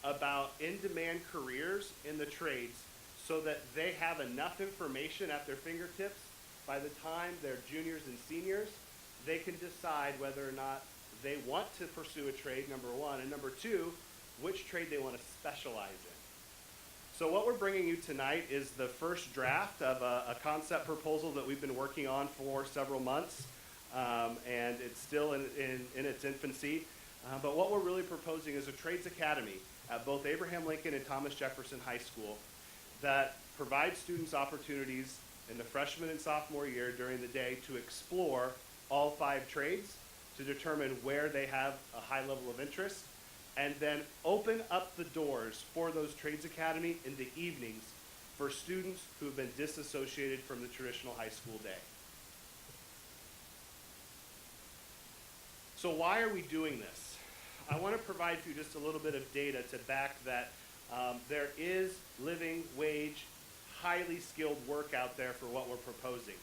Speaker 12: about in-demand careers in the trades so that they have enough information at their fingertips by the time they're juniors and seniors, they can decide whether or not they want to pursue a trade, number one, and number two, which trade they want to specialize in. So what we're bringing you tonight is the first draft of a concept proposal that we've been working on for several months, and it's still in its infancy. But what we're really proposing is a trades academy at both Abraham Lincoln and Thomas Jefferson High School that provides students opportunities in the freshman and sophomore year during the day to explore all 5 trades, to determine where they have a high level of interest, and then open up the doors for those trades academy in the evenings for students who have been disassociated from the traditional high school day. So why are we doing this? I want to provide for you just a little bit of data to back that there is living wage, highly skilled work out there for what we're proposing.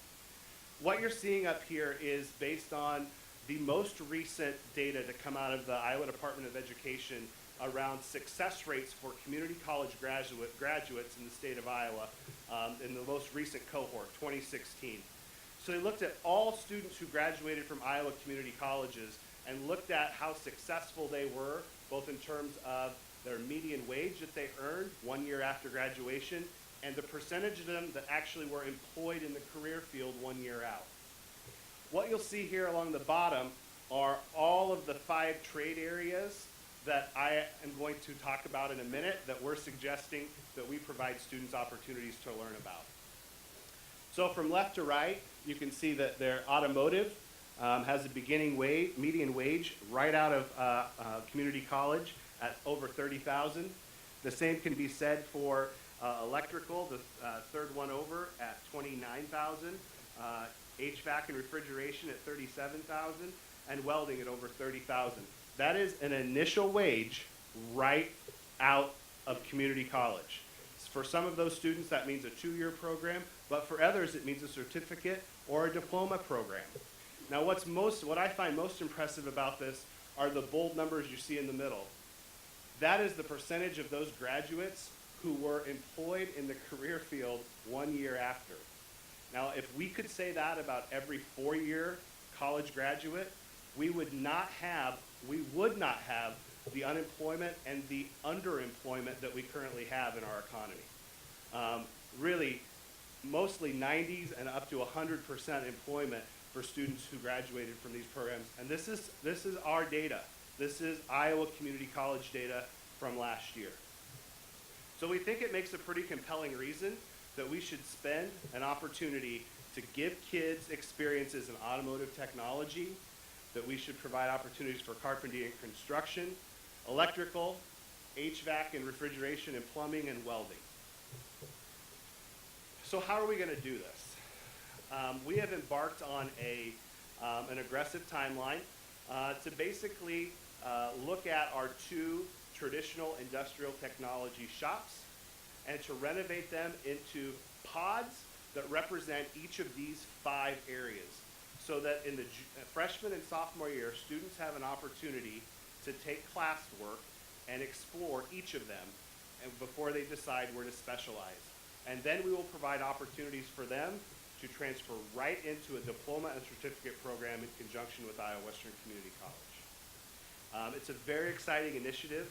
Speaker 12: What you're seeing up here is based on the most recent data to come out of the Iowa Department of Education around success rates for community college graduates in the state of Iowa in the most recent cohort, 2016. So they looked at all students who graduated from Iowa community colleges and looked at how successful they were, both in terms of their median wage that they earned 1 year after graduation, and the percentage of them that actually were employed in the career field 1 year out. What you'll see here along the bottom are all of the 5 trade areas that I am going to talk about in a minute that we're suggesting that we provide students opportunities to learn about. So from left to right, you can see that their automotive has a median wage right out of community college at over $30,000. The same can be said for electrical, the third one over at $29,000. HVAC and refrigeration at $37,000, and welding at over $30,000. That is an initial wage right out of community college. For some of those students, that means a 2-year program, but for others it means a certificate or a diploma program. Now what I find most impressive about this are the bold numbers you see in the middle. That is the percentage of those graduates who were employed in the career field 1 year after. Now, if we could say that about every 4-year college graduate, we would not have the unemployment and the underemployment that we currently have in our economy. Really, mostly 90s and up to 100% employment for students who graduated from these programs. And this is our data. This is Iowa Community College data from last year. So we think it makes a pretty compelling reason that we should spend an opportunity to give kids experiences in automotive technology, that we should provide opportunities for carpentry and construction, electrical, HVAC and refrigeration and plumbing and welding. So how are we going to do this? We have embarked on an aggressive timeline to basically look at our 2 traditional industrial technology shops and to renovate them into pods that represent each of these 5 areas, so that in the freshman and sophomore year, students have an opportunity to take classwork and explore each of them and before they decide where to specialize. And then we will provide opportunities for them to transfer right into a diploma and certificate program in conjunction with Iowa Western Community College. It's a very exciting initiative.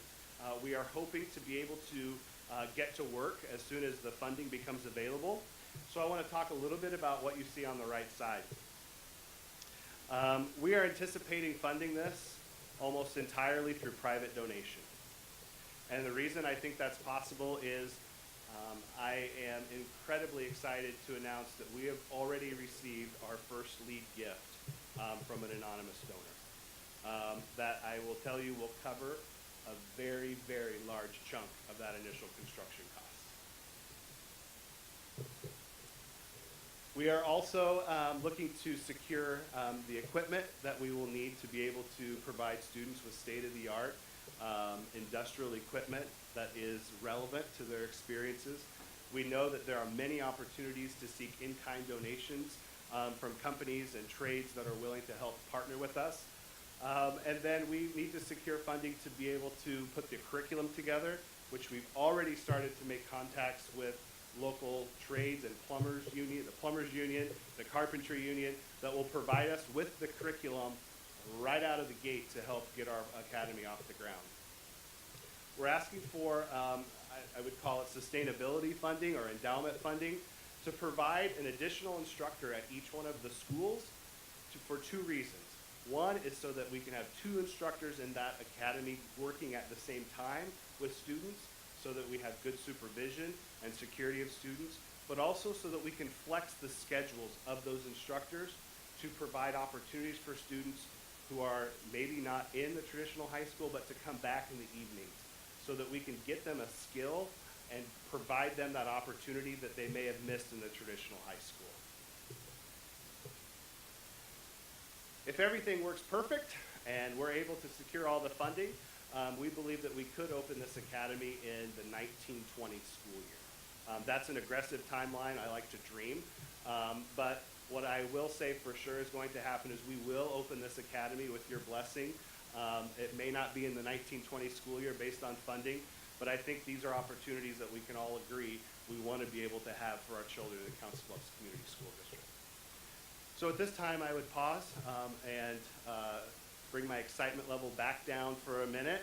Speaker 12: We are hoping to be able to get to work as soon as the funding becomes available. So I want to talk a little bit about what you see on the right side. We are anticipating funding this almost entirely through private donation. And the reason I think that's possible is I am incredibly excited to announce that we have already received our first lead gift from an anonymous donor that I will tell you will cover a very, very large chunk of that initial construction cost. We are also looking to secure the equipment that we will need to be able to provide students with state-of-the-art industrial equipment that is relevant to their experiences. We know that there are many opportunities to seek in-kind donations from companies and trades that are willing to help partner with us. And then we need to secure funding to be able to put the curriculum together, which we've already started to make contacts with local trades and plumbers union, the plumbers union, the carpentry union, that will provide us with the curriculum right out of the gate to help get our academy off the ground. We're asking for, I would call it sustainability funding or endowment funding, to provide an additional instructor at each one of the schools for 2 reasons. One is so that we can have 2 instructors in that academy working at the same time with students, so that we have good supervision and security of students, but also so that we can flex the schedules of those instructors to provide opportunities for students who are maybe not in the traditional high school, but to come back in the evenings, so that we can get them a skill and provide them that opportunity that they may have missed in the traditional high school. If everything works perfect and we're able to secure all the funding, we believe that we could open this academy in the 1920 school year. That's an aggressive timeline. I like to dream. But what I will say for sure is going to happen is we will open this academy with your blessing. It may not be in the 1920 school year based on funding, but I think these are opportunities that we can all agree we want to be able to have for our children in the Council Bluffs Community School District. So at this time, I would pause and bring my excitement level back down for a minute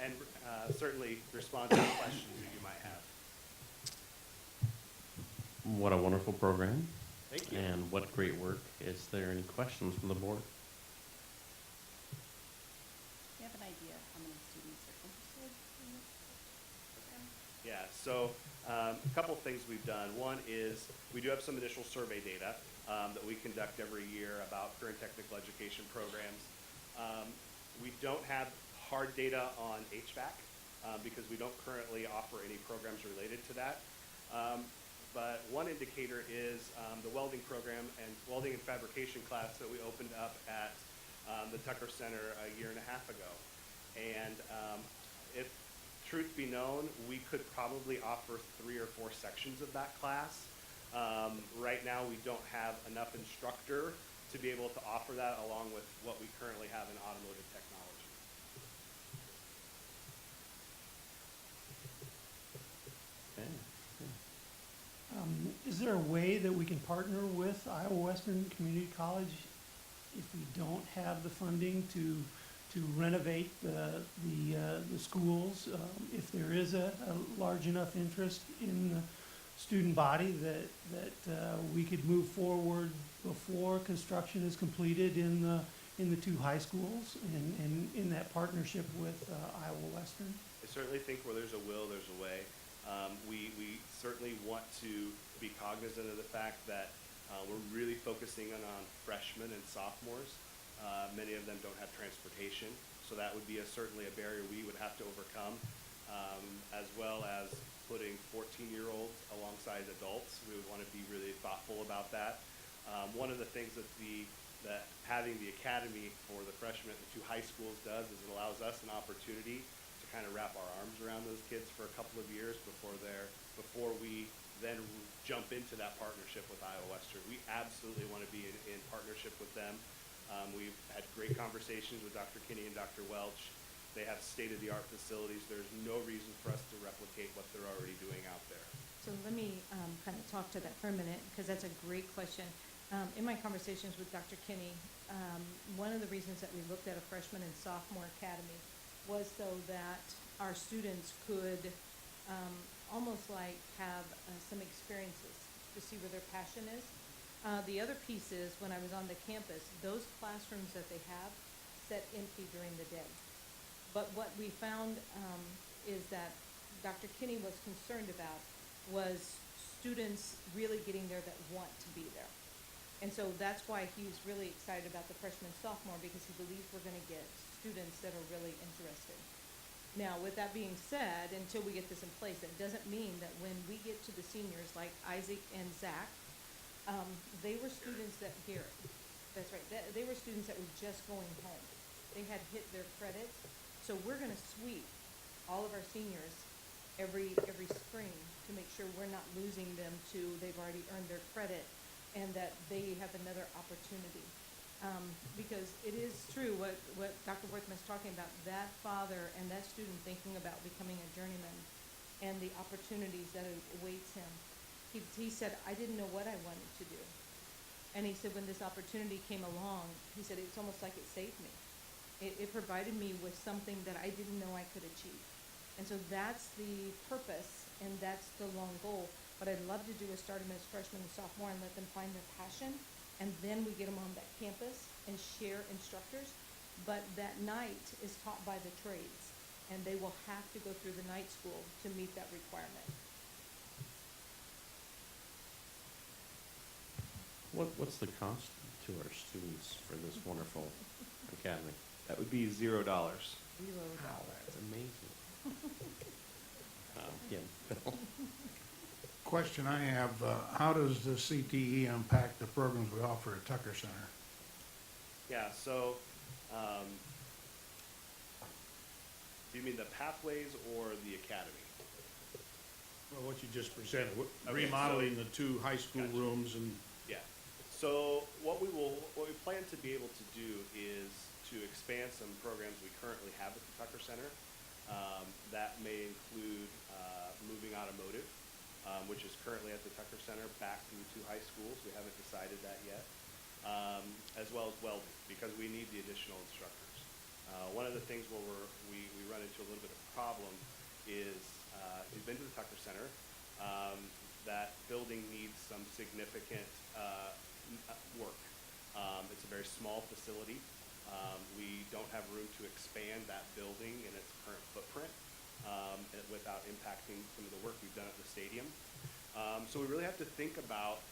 Speaker 12: and certainly respond to any questions that you might have.
Speaker 1: What a wonderful program.
Speaker 12: Thank you.
Speaker 1: And what great work. Is there any questions from the board?
Speaker 8: Do you have an idea how many students are interested in this program?
Speaker 12: Yeah, so a couple things we've done. One is we do have some initial survey data that we conduct every year about current technical education programs. We don't have hard data on HVAC because we don't currently offer any programs related to that. But one indicator is the welding program and welding and fabrication class that we opened up at the Tucker Center a year and a half ago. And if truth be known, we could probably offer 3 or 4 sections of that class Right now, we don't have enough instructor to be able to offer that along with what we currently have in automotive technology.
Speaker 1: Okay.
Speaker 17: Is there a way that we can partner with Iowa Western Community College if we don't have the funding to renovate the schools? If there is a large enough interest in the student body that we could move forward before construction is completed in the two high schools and in that partnership with Iowa Western?
Speaker 12: I certainly think where there's a will, there's a way. We certainly want to be cognizant of the fact that we're really focusing on freshmen and sophomores. Many of them don't have transportation, so that would be certainly a barrier we would have to overcome, as well as putting 14-year-olds alongside adults. We would want to be really thoughtful about that. One of the things that having the academy for the freshmen at the two high schools does is it allows us an opportunity to kind of wrap our arms around those kids for a couple of years before we then jump into that partnership with Iowa Western. We absolutely want to be in partnership with them. We've had great conversations with Dr. Kinney and Dr. Welch. They have state-of-the-art facilities. There's no reason for us to replicate what they're already doing out there.
Speaker 11: So let me kind of talk to that for a minute, because that's a great question. In my conversations with Dr. Kinney, one of the reasons that we looked at a freshman and sophomore academy was so that our students could almost like have some experiences to see where their passion is. The other piece is, when I was on the campus, those classrooms that they have set empty during the day. But what we found is that Dr. Kinney was concerned about was students really getting there that want to be there. And so that's why he's really excited about the freshman sophomore, because he believes we're going to get students that are really interested. Now, with that being said, until we get this in place, that doesn't mean that when we get to the seniors like Isaac and Zach, they were students that, Garrett, that's right, they were students that were just going home. They had hit their credits. So we're going to sweep all of our seniors every spring to make sure we're not losing them to they've already earned their credit and that they have another opportunity. Because it is true what Dr. Worthman's talking about, that father and that student thinking about becoming a journeyman and the opportunities that awaits him. He said, I didn't know what I wanted to do. And he said, when this opportunity came along, he said, it's almost like it saved me. It provided me with something that I didn't know I could achieve. And so that's the purpose and that's the long goal. What I'd love to do is start them as freshmen and sophomore and let them find their passion, and then we get them on that campus and share instructors. But that night is taught by the trades, and they will have to go through the night school to meet that requirement.
Speaker 1: What's the cost to our students for this wonderful academy?
Speaker 12: That would be $0.
Speaker 1: Wow, that's amazing. Yeah, Bill.
Speaker 3: Question I have, how does the CTE impact the programs we offer at Tucker Center?
Speaker 12: Yeah, so, do you mean the pathways or the academy?
Speaker 3: Well, what you just presented,
Speaker 12: Okay,
Speaker 3: remodeling
Speaker 12: so-
Speaker 3: the two high school
Speaker 12: Gotcha.
Speaker 3: rooms and
Speaker 12: Yeah. So what we plan to be able to do is to expand some programs we currently have at the Tucker Center. That may include moving automotive, which is currently at the Tucker Center, back to the two high schools. We haven't decided that yet. As well as welding, because we need the additional instructors. One of the things where we run into a little bit of a problem is, if you've been to the Tucker Center, that building needs some significant work. It's a very small facility. We don't have room to expand that building in its current footprint without impacting some of the work we've done at the stadium. So we really have to think about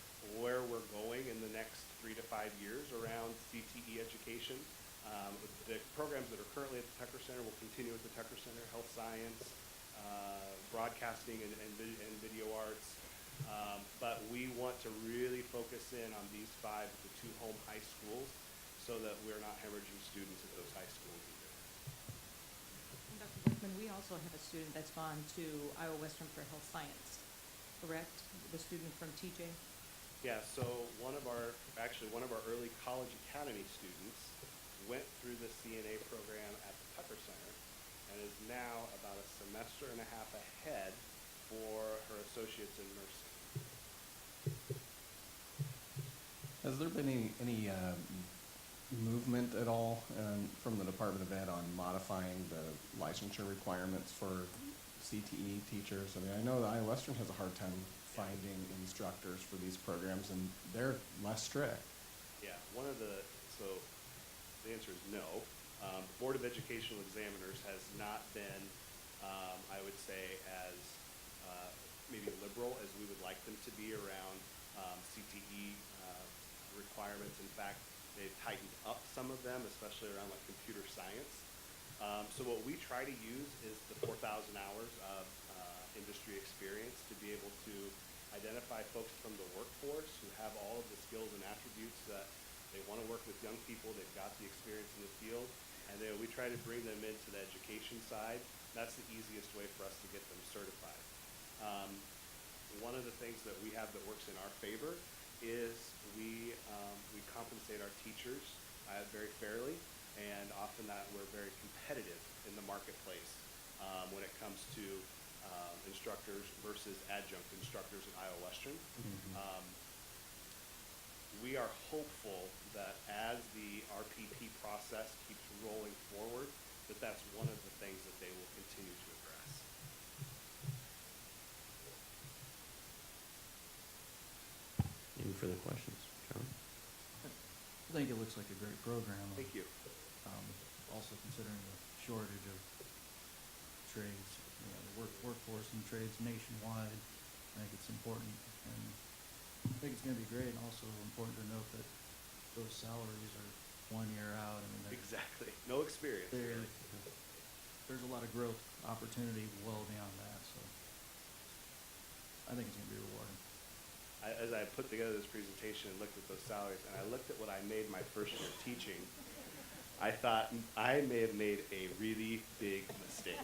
Speaker 12: where we're going in the next 3 to 5 years around CTE education. The programs that are currently at the Tucker Center will continue at the Tucker Center: health science, broadcasting and video arts. But we want to really focus in on these 5 at the 2 home high schools so that we're not hemorrhaging students at those high schools either.
Speaker 11: And Dr. Workman, we also have a student that's gone to Iowa Western for health science. correct? The student from TJ?
Speaker 12: Yeah, so one of our early college academy students went through the CNA program at the Tucker Center and is now about a semester and a half ahead for her associates in nursing.
Speaker 4: Has there been any movement at all from the Department of Ed on modifying the licensure requirements for CTE teachers? I mean, I know that Iowa Western has a hard time finding instructors for these programs, and they're less strict.
Speaker 12: Yeah, so the answer is no. Board of Educational Examiners has not been, I would say, as maybe liberal as we would like them to be around CTE requirements. In fact, they've tightened up some of them, especially around like computer science. So what we try to use is the 4,000 hours of industry experience to be able to identify folks from the workforce who have all of the skills and attributes that they want to work with young people, they've got the experience in the field, and then we try to bring them into the education side. That's the easiest way for us to get them certified. One of the things that we have that works in our favor is we compensate our teachers very fairly, and often that we're very competitive in the marketplace when it comes to instructors versus adjunct instructors at Iowa Western. We are hopeful that as the RPP process keeps rolling forward, that that's one of the things that they will continue to address.
Speaker 1: Any further questions, John?
Speaker 16: I think it looks like a great program.
Speaker 12: Thank you.
Speaker 16: Also considering the shortage of trades, you know, the workforce in trades nationwide, I think it's important, and I think it's gonna be great, and also important to note that those salaries are 1 year out. I mean,
Speaker 12: Exactly. No experience. Really.
Speaker 16: There's a lot of growth opportunity well beyond that, so I think it's gonna be rewarding.
Speaker 12: As I put together this presentation and looked at those salaries, and I looked at what I made my first year teaching, I thought I may have made a really big mistake.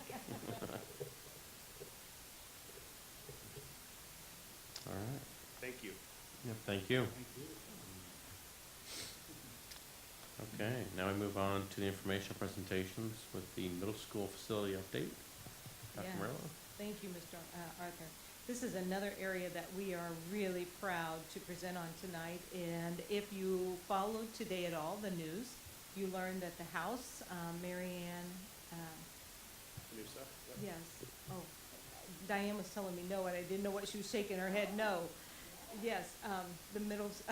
Speaker 1: All right.
Speaker 12: Thank you.
Speaker 1: Yep, thank you. Okay, now we move on to the informational presentations with the middle school facility update. Dr.
Speaker 11: Yeah.
Speaker 1: Murillo?
Speaker 11: Thank you, Mr. Arthur. This is another area that we are really proud to present on tonight. And if you followed today at all, the news, you learned that the House, Mary Ann,
Speaker 12: Noosa? Yep.
Speaker 11: yes, oh, Diane was telling me no, and I didn't know what she was shaking her head, no. Yes, the middles,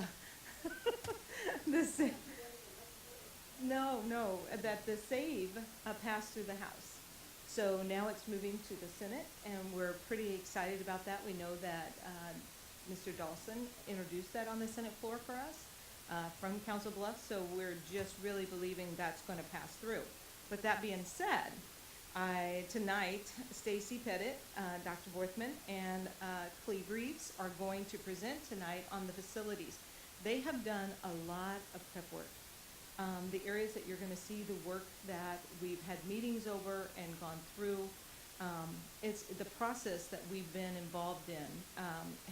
Speaker 11: that the SAVE passed through the House. So now it's moving to the Senate, and we're pretty excited about that. We know that Mr. Dawson introduced that on the Senate floor for us from Council Bluffs, so we're just really believing that's going to pass through. But that being said, tonight, Stacy Pettit, Dr. Borthman, and Cleve Reeves are going to present tonight on the facilities. They have done a lot of prep work. The areas that you're going to see the work that we've had meetings over and gone through, it's the process that we've been involved in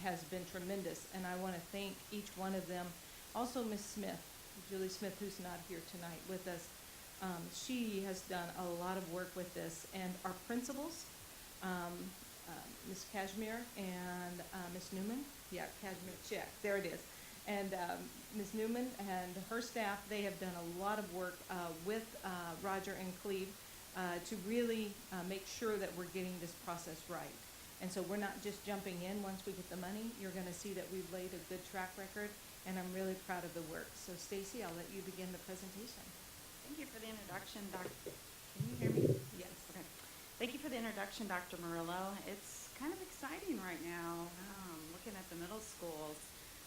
Speaker 11: has been tremendous, and I want to thank each one of them. Also, Ms. Smith, Julie Smith, who's not here tonight with us, she has done a lot of work with this, and our principals, Ms. Kashmir and Ms. Newman, yeah, Kashmir, check, there it is. And Ms. Newman and her staff, they have done a lot of work with Roger and Cleve to really make sure that we're getting this process right. And so we're not just jumping in once we get the money. You're going to see that we've laid a good track record, and I'm really proud of the work. So Stacy, I'll let you begin the presentation.
Speaker 8: Thank you for the introduction, Dr. Can you hear me?
Speaker 11: Yes.
Speaker 8: Okay. Thank you for the introduction, Dr. Murillo. It's kind of exciting right now, looking at the middle schools.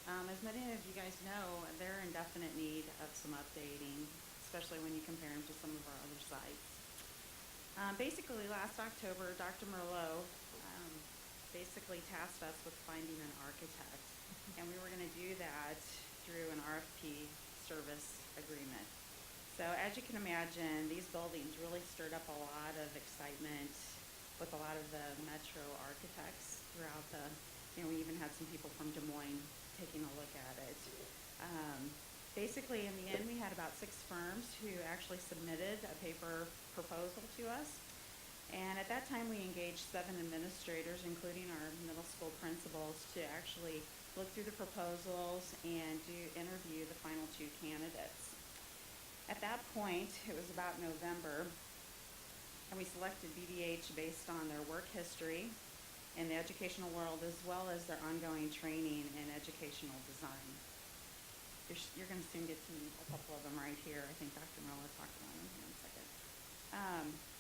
Speaker 8: As many of you guys know, they're in definite need of some updating, especially when you compare them to some of our other sites. Basically, last October, Dr. Murillo basically tasked us with finding an architect, and we were going to do that through an RFP service agreement. So as you can imagine, these buildings really stirred up a lot of excitement with a lot of the metro architects throughout the And we even had some people from Des Moines taking a look at it. Basically, in the end, we had about 6 firms who actually submitted a paper proposal to us. And at that time, we engaged 7 administrators, including our middle school principals, to actually look through the proposals and interview the final 2 candidates. At that point, it was about November, and we selected BDH based on their work history in the educational world, as well as their ongoing training in educational design. You're going to soon get to meet a couple of them right here. I think Dr. Miller talked about them here in a second.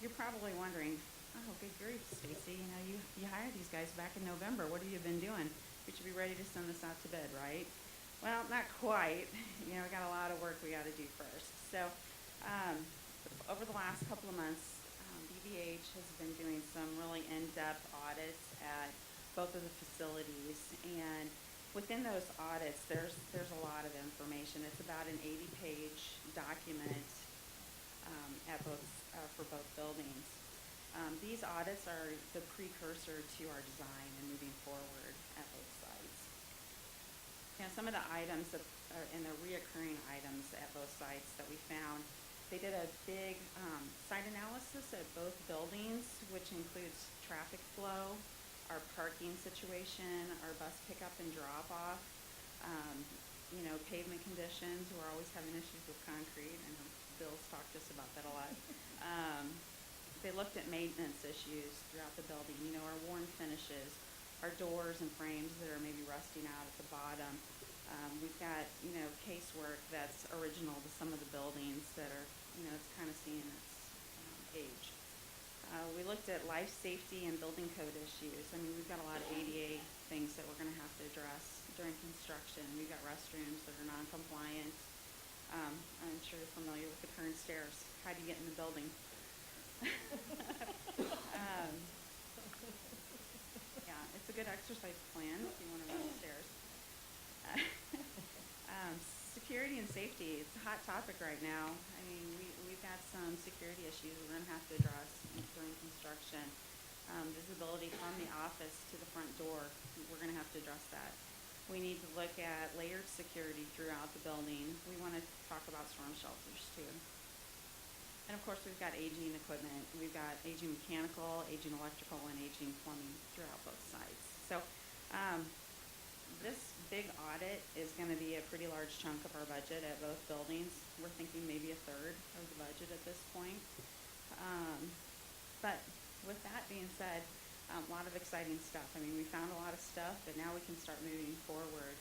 Speaker 8: You're probably wondering, oh, good grief, Stacy, you know, you hired these guys back in November. What have you been doing? We should be ready to send this out to bid, right? Well, not quite. You know, we got a lot of work we got to do first. So, over the last couple of months, BVH has been doing some really in-depth audits at both of the facilities, and within those audits, there's a lot of information. It's about an 80-page document for both buildings. These audits are the precursor to our design and moving forward at both sites. Now, some of the items that are in the reoccurring items at both sites that we found, they did a big site analysis at both buildings, which includes traffic flow, our parking situation, our bus pickup and drop-off, you know, pavement conditions. We're always having issues with concrete. I know Bill's talked to us about that a lot. They looked at maintenance issues throughout the building, you know, our worn finishes, our doors and frames that are maybe rusting out at the bottom. We've got, you know, casework that's original to some of the buildings that are, you know, it's kind of seeing its age. We looked at life safety and building code issues. I mean, we've got a lot of ADA things that we're going to have to address during construction. We've got restrooms that are non-compliant. I'm sure you're familiar with the current stairs. How do you get in the building? Yeah, it's a good exercise plan if you want to run the stairs. Security and safety, it's a hot topic right now. I mean, we've got some security issues we're going to have to address during construction. Visibility from the office to the front door, we're going to have to address that. We need to look at layered security throughout the building. We want to talk about storm shelters too. And of course, we've got aging equipment. We've got aging mechanical, aging electrical, and aging plumbing throughout both sites. So this big audit is going to be a pretty large chunk of our budget at both buildings. We're thinking maybe a third of the budget at this point. But with that being said, a lot of exciting stuff. I mean, we found a lot of stuff, but now we can start moving forward.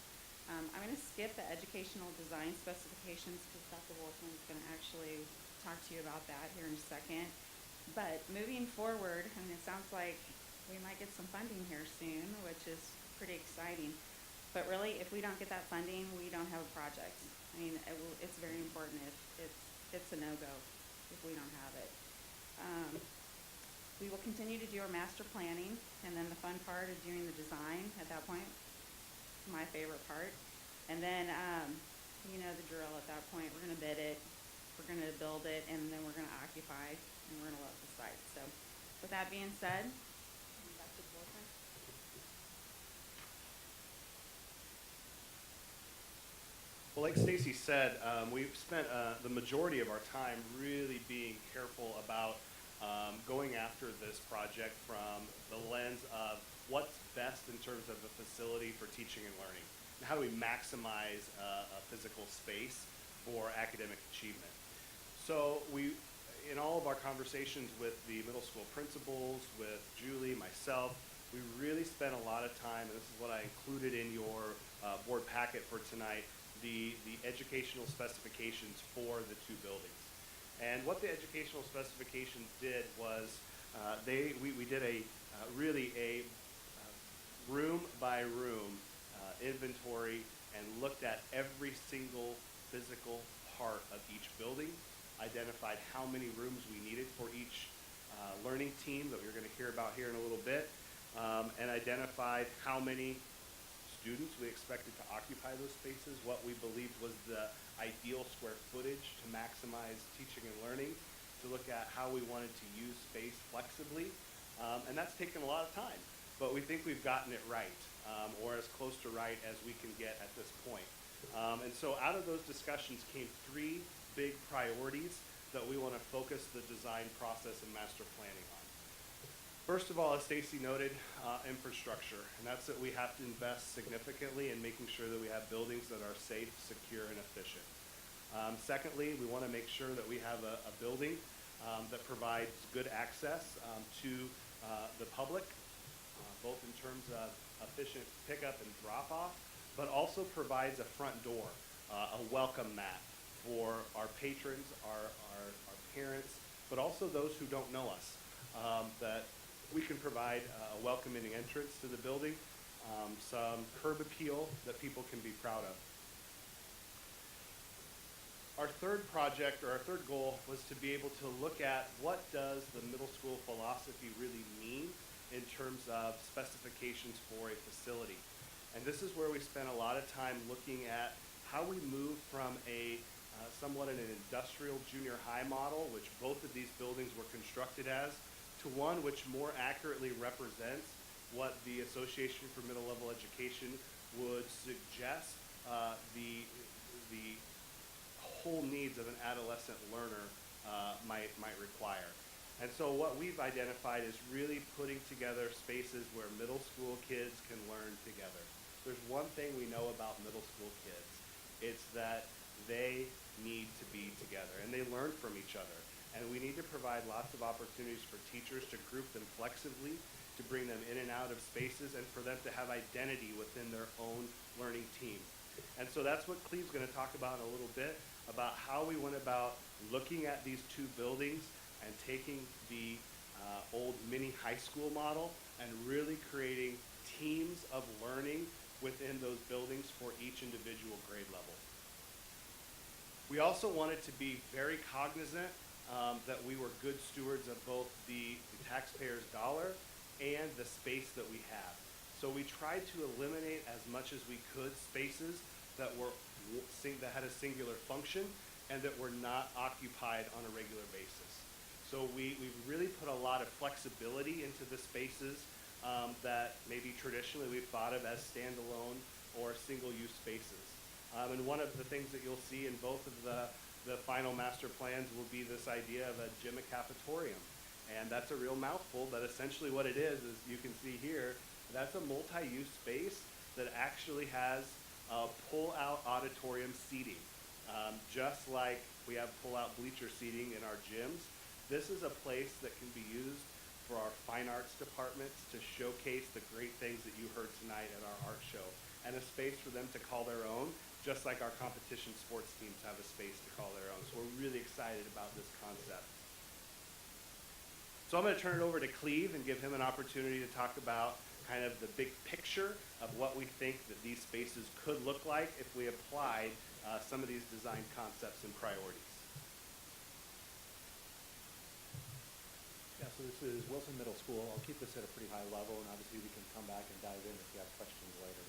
Speaker 8: I'm going to skip the educational design specifications because Dr. Wolfman is going to actually talk to you about that here in a second. But moving forward, I mean, it sounds like we might get some funding here soon, which is pretty exciting. But really, if we don't get that funding, we don't have a project. I mean, it's very important. It's a no-go if we don't have it. We will continue to do our master planning, and then the fun part is doing the design at that point. My favorite part. And then, you know the drill at that point. We're going to bid it, we're going to build it, and then we're going to occupy, and we're going to love the site. So with that being said, Dr. Wolfman.
Speaker 12: Well, like Stacy said, we've spent the majority of our time really being careful about going after this project from the lens of what's best in terms of a facility for teaching and learning. And how do we maximize a physical space for academic achievement? So in all of our conversations with the middle school principals, with Julie, myself, we really spent a lot of time, and this is what I included in your board packet for tonight, the educational specifications for the 2 buildings. And what the educational specifications did was we did a room by room inventory and looked at every single physical part of each building, identified how many rooms we needed for each learning team that we're going to hear about here in a little bit, and identified how many students we expected to occupy those spaces, what we believed was the ideal square footage to maximize teaching and learning, to look at how we wanted to use space flexibly. And that's taken a lot of time, but we think we've gotten it right. or as close to right as we can get at this point. And so out of those discussions came three big priorities that we want to focus the design process and master planning on. First of all, as Stacy noted, infrastructure, and that's that we have to invest significantly in making sure that we have buildings that are safe, secure, and efficient. Secondly, we want to make sure that we have a building that provides good access to the public, both in terms of efficient pickup and drop-off, but also provides a front door, a welcome mat for our patrons, our parents, but also those who don't know us, that we can provide a welcoming entrance to the building, some curb appeal that people can be proud of. Our third project, or our third goal, was to be able to look at what does the middle school philosophy really mean in terms of specifications for a facility. And this is where we spent a lot of time looking at how we move from a somewhat an industrial junior high model, which both of these buildings were constructed as, to one which more accurately represents what the Association for Middle Level Education would suggest the whole needs of an adolescent learner might require. And so what we've identified is really putting together spaces where middle school kids can learn together. There's one thing we know about middle school kids. It's that they need to be together, and they learn from each other. And we need to provide lots of opportunities for teachers to group them flexibly, to bring them in and out of spaces, and for them to have identity within their own learning team. And so that's what Cleve's going to talk about in a little bit, about how we went about looking at these two buildings and taking the old mini high school model and really creating teams of learning within those buildings for each individual grade level. We also wanted to be very cognizant that we were good stewards of both the taxpayer's dollar and the space that we have. So we tried to eliminate as much as we could spaces that had a singular function and that were not occupied on a regular basis. So we really put a lot of flexibility into the spaces that maybe traditionally we've thought of as standalone or single-use spaces. And one of the things that you'll see in both of the final master plans will be this idea of a gym and cafetorium. And that's a real mouthful, but essentially what it is you can see here, that's a multi-use space that actually has pull-out auditorium seating. Just like we have pull-out bleacher seating in our gyms, this is a place that can be used for our fine arts departments to showcase the great things that you heard tonight at our art show, and a space for them to call their own, just like our competition sports teams have a space to call their own. So we're really excited about this concept. So I'm going to turn it over to Cleve and give him an opportunity to talk about kind of the big picture of what we think that these spaces could look like if we applied some of these design concepts and priorities.
Speaker 18: Yeah, so this is Wilson Middle School. I'll keep this at a pretty high level, and obviously we can come back and dive in if you have questions later.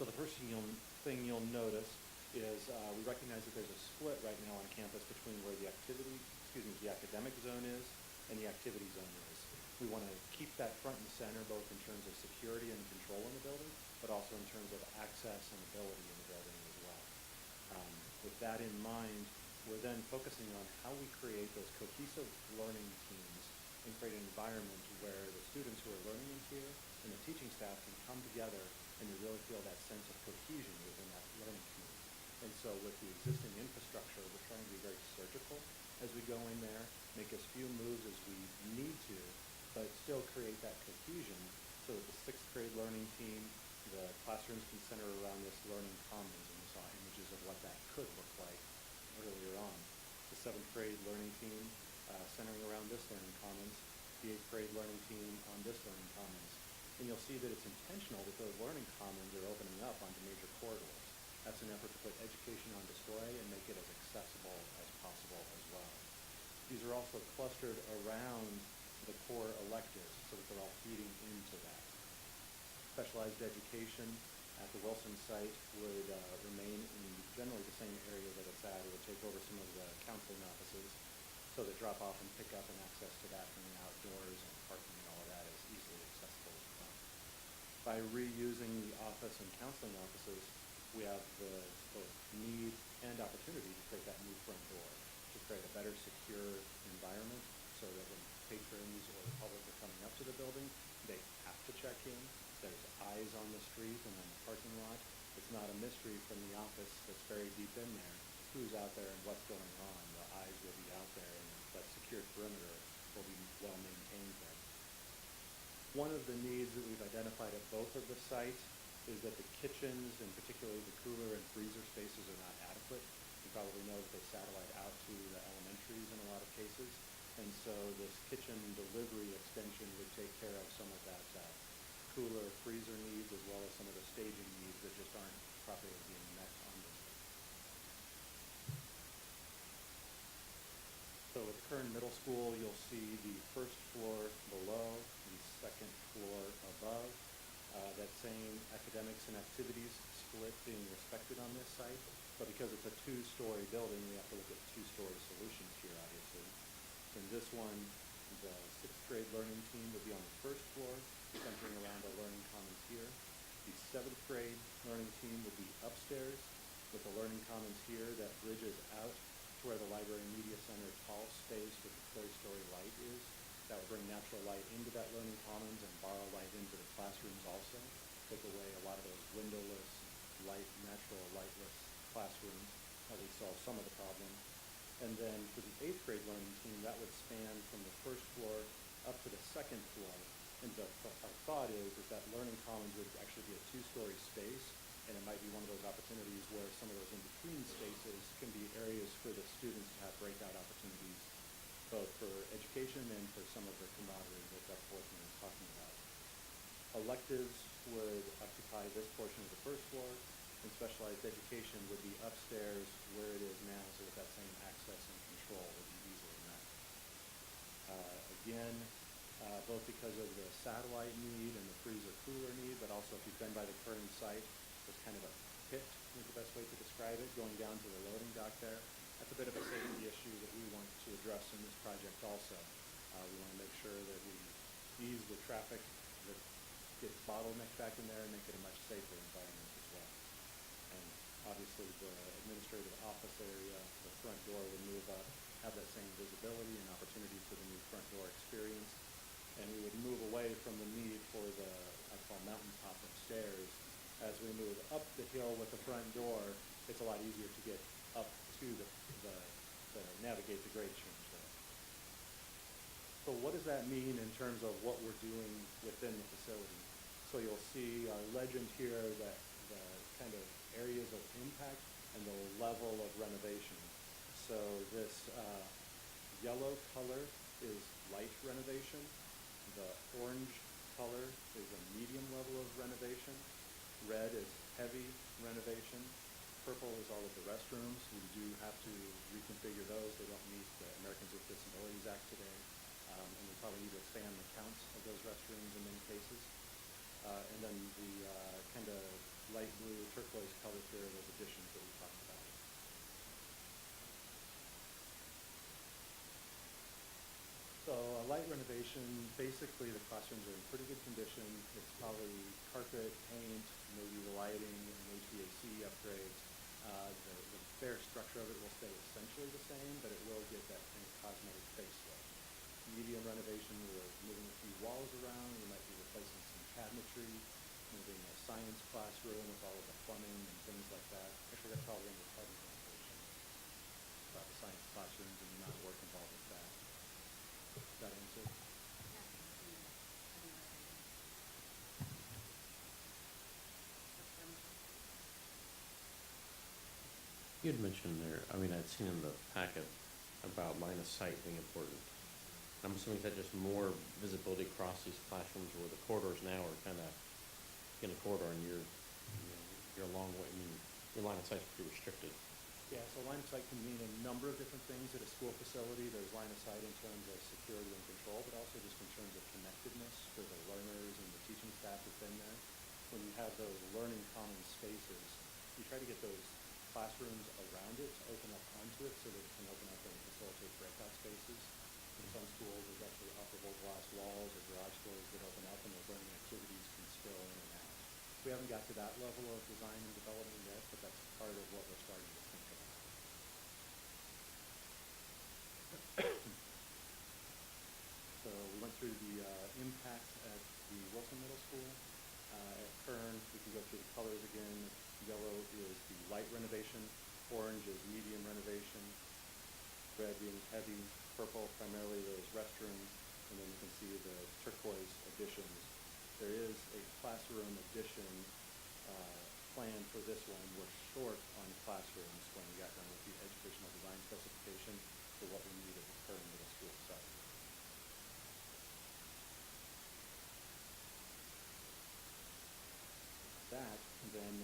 Speaker 18: So the first thing you'll notice is we recognize that there's a split right now on campus between where the academic zone is and the activity zone is. We want to keep that front and center both in terms of security and control in the building, but also in terms of access and ability in the building as well. With that in mind, we're then focusing on how we create those cohesive learning teams and create an environment where the students who are learning in here and the teaching staff can come together and you really feel that sense of cohesion within that learning community. And so with the existing infrastructure, we're trying to be very surgical as we go in there, make as few moves as we need to, but still create that cohesion so that the sixth grade learning team, the classrooms can center around this learning commons, and we saw images of what that could look like earlier on. The seventh grade learning team centering around this learning commons, the eighth grade learning team on this learning commons. And you'll see that it's intentional that those learning commons are opening up onto major corridors. That's an effort to put education on display and make it as accessible as possible as well. These are also clustered around the core electives so that they're all feeding into that. Specialized education at the Wilson site would remain in generally the same area that it's at. It would take over some of the counseling offices so that drop off and pick up and access to that from the outdoors and parking and all of that is easily accessible as well. by reusing the office and counseling offices, we have the both need and opportunity to create that new front door, to create a better secure environment so that when patrons or the public are coming up to the building, they have to check in. There's eyes on the street and on the parking lot. It's not a mystery from the office that's very deep in there who's out there and what's going on. The eyes will be out there and that secure perimeter will be well maintained there. One of the needs that we've identified at both of the sites is that the kitchens, and particularly the cooler and freezer spaces, are not adequate. You probably know that they satellite out to the elementaries in a lot of cases. And so this kitchen delivery extension would take care of some of that cooler freezer needs as well as some of the staging needs that just aren't properly being met on this site. So at the Kern Middle School, you'll see the first floor below, the second floor above. That same academics and activities split being respected on this site. But because it's a two-story building, we have to look at two-story solutions here, obviously. In this one, the sixth grade learning team would be on the first floor, centering around the learning commons here. The seventh grade learning team would be upstairs with the learning commons here that bridges out to where the library and media center tall space with the clear-story light is. That would bring natural light into that learning commons and borrow light into the classrooms also. Take away a lot of those windowless, natural lightless classrooms. At least solve some of the problem. And then for the eighth grade learning team, that would span from the first floor up to the second floor. And our thought is that learning commons would actually be a two-story space, and it might be one of those opportunities where some of those in-between spaces can be areas for the students to have breakout opportunities, both for education and for some of the camaraderie that Dr. Fortman is talking about. Electives would occupy this portion of the first floor, and specialized education would be upstairs where it is now, so that that same access and control would be easily met. Again, both because of the satellite need and the freezer cooler need, but also if you've been by the current site, there's kind of a pit, is the best way to describe it, going down to the loading dock there. That's a bit of a safety issue that we want to address in this project also. We want to make sure that we ease the traffic that gets bottlenecked back in there and make it a much safer environment as well. And obviously the administrative office area, the front door would move up, have that same visibility and opportunity for the new front door experience. And we would move away from the need for the, I call mountaintop of stairs. As we move up the hill with the front door, it's a lot easier to get up to navigate the grade change there. So what does that mean in terms of what we're doing within the facility? So you'll see our legend here, that the kind of areas of impact and the level of renovation. So this yellow color is light renovation. The orange color is a medium level of renovation. Red is heavy renovation. Purple is all of the restrooms. We do have to reconfigure those. They don't meet the Americans with Disabilities Act today. And we probably need to expand the counts of those restrooms in many cases. And then the kind of light blue turquoise color here are those additions that we talked about. So a light renovation, basically the classrooms are in pretty good condition. It's probably carpet, paint, maybe the lighting and HVAC upgrades. The bare structure of it will stay essentially the same, but it will get that kind of cosmetic facelift. Medium renovation, we're moving a few walls around. We might be replacing some cabinetry, moving a science classroom with all of the plumbing and things like that. Actually, that's probably under part of the renovation. About the science classrooms and the amount of work involved with that. Does that answer?
Speaker 1: You had mentioned there, I mean, I'd seen in the packet about line of sight being important. I'm assuming that just more visibility across these classrooms where the corridors now are kind of in a corridor and you're a long way, I mean, your line of sight is pretty restricted.
Speaker 18: Yeah, so line of sight can mean a number of different things at a school facility. There's line of sight in terms of security and control, but also just in terms of connectedness for the learners and the teaching staff within there. When you have those learning common spaces, you try to get those classrooms around it to open up onto it so that it can open up and facilitate breakout spaces. In some schools, there's actually operable glass walls or garage doors that open up and those learning activities can spill in and out. We haven't got to that level of design and development yet, but that's part of what we're starting to think about. So we went through the impacts at the Wilson Middle School. At Kern, we can go through the colors again. Yellow is the light renovation, orange is medium renovation, red being heavy, purple primarily those restrooms, and then you can see the turquoise additions. There is a classroom addition plan for this one. We're short on classrooms when we got done with the educational design specification for what we need at the Kern Middle School site. That, and then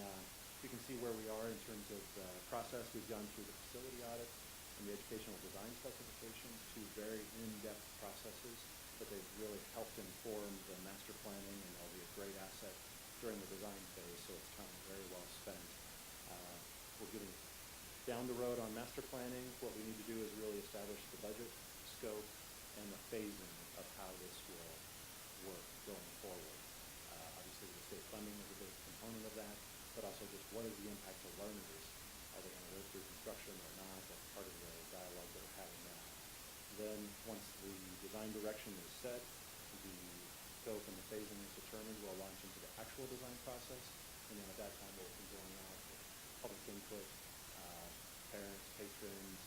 Speaker 18: you can see where we are in terms of the process. We've gone through the facility audit and the educational design specifications, two very in-depth processes, but they've really helped inform the master planning, and they'll be a great asset during the design phase, so it's time very well spent. We're getting down the road on master planning. What we need to do is really establish the budget, scope, and the phasing of how this will work going forward. Obviously, the state funding is a big component of that, but also just what is the impact to learners? Are they going to live through construction or not? That's part of the dialogue that we're having now. Then, once the design direction is set, the scope and the phasing is determined, we'll launch into the actual design process, and then at that time we'll be going out with public input, parents, patrons,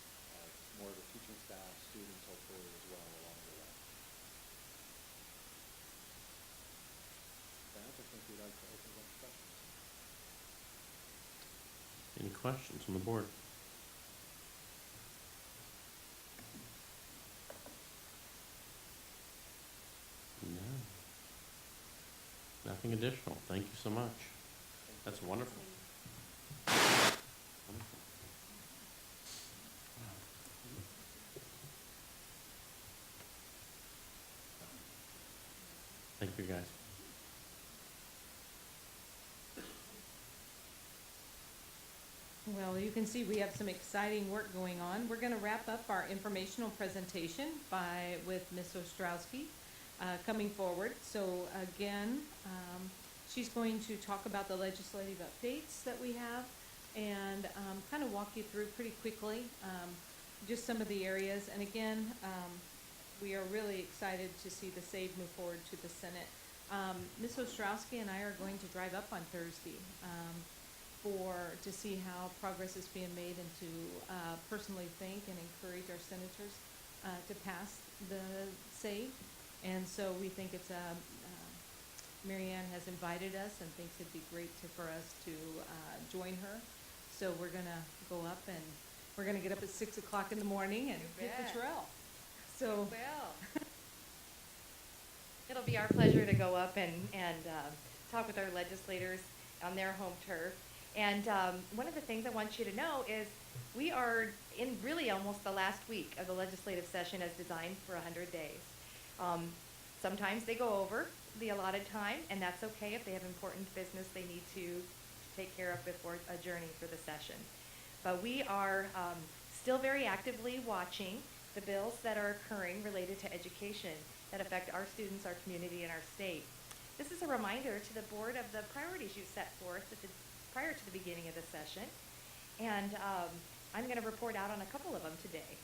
Speaker 18: more of the teaching staff, students hopefully as well along the way. That, I think we'd like to open it up to questions.
Speaker 1: Any questions on the board? No. Nothing additional. Thank you so much. That's wonderful. Wonderful. Thank you, guys.
Speaker 11: Well, you can see we have some exciting work going on. We're going to wrap up our informational presentation with Ms. Ostrowski coming forward. So again, she's going to talk about the legislative updates that we have and kind of walk you through pretty quickly just some of the areas. And again, we are really excited to see the SAVE move forward to the Senate. Ms. Ostrowski and I are going to drive up on Thursday to see how progress is being made and to personally thank and encourage our senators to pass the SAVE. And so we think it's Mary Ann has invited us and thinks it'd be great for us to join her. So we're gonna go up and we're gonna get up at 6 o'clock in the morning and hit the trail. So
Speaker 10: it'll be our pleasure to go up and talk with our legislators on their home turf. And one of the things I want you to know is we are in really almost the last week of the legislative session as designed for 100 days. Sometimes they go over the allotted time, and that's okay if they have important business they need to take care of before adjourning for the session. But we are still very actively watching the bills that are occurring related to education that affect our students, our community, and our state. This is a reminder to the board of the priorities you set forth prior to the beginning of the session, and I'm going to report out on a couple of them today.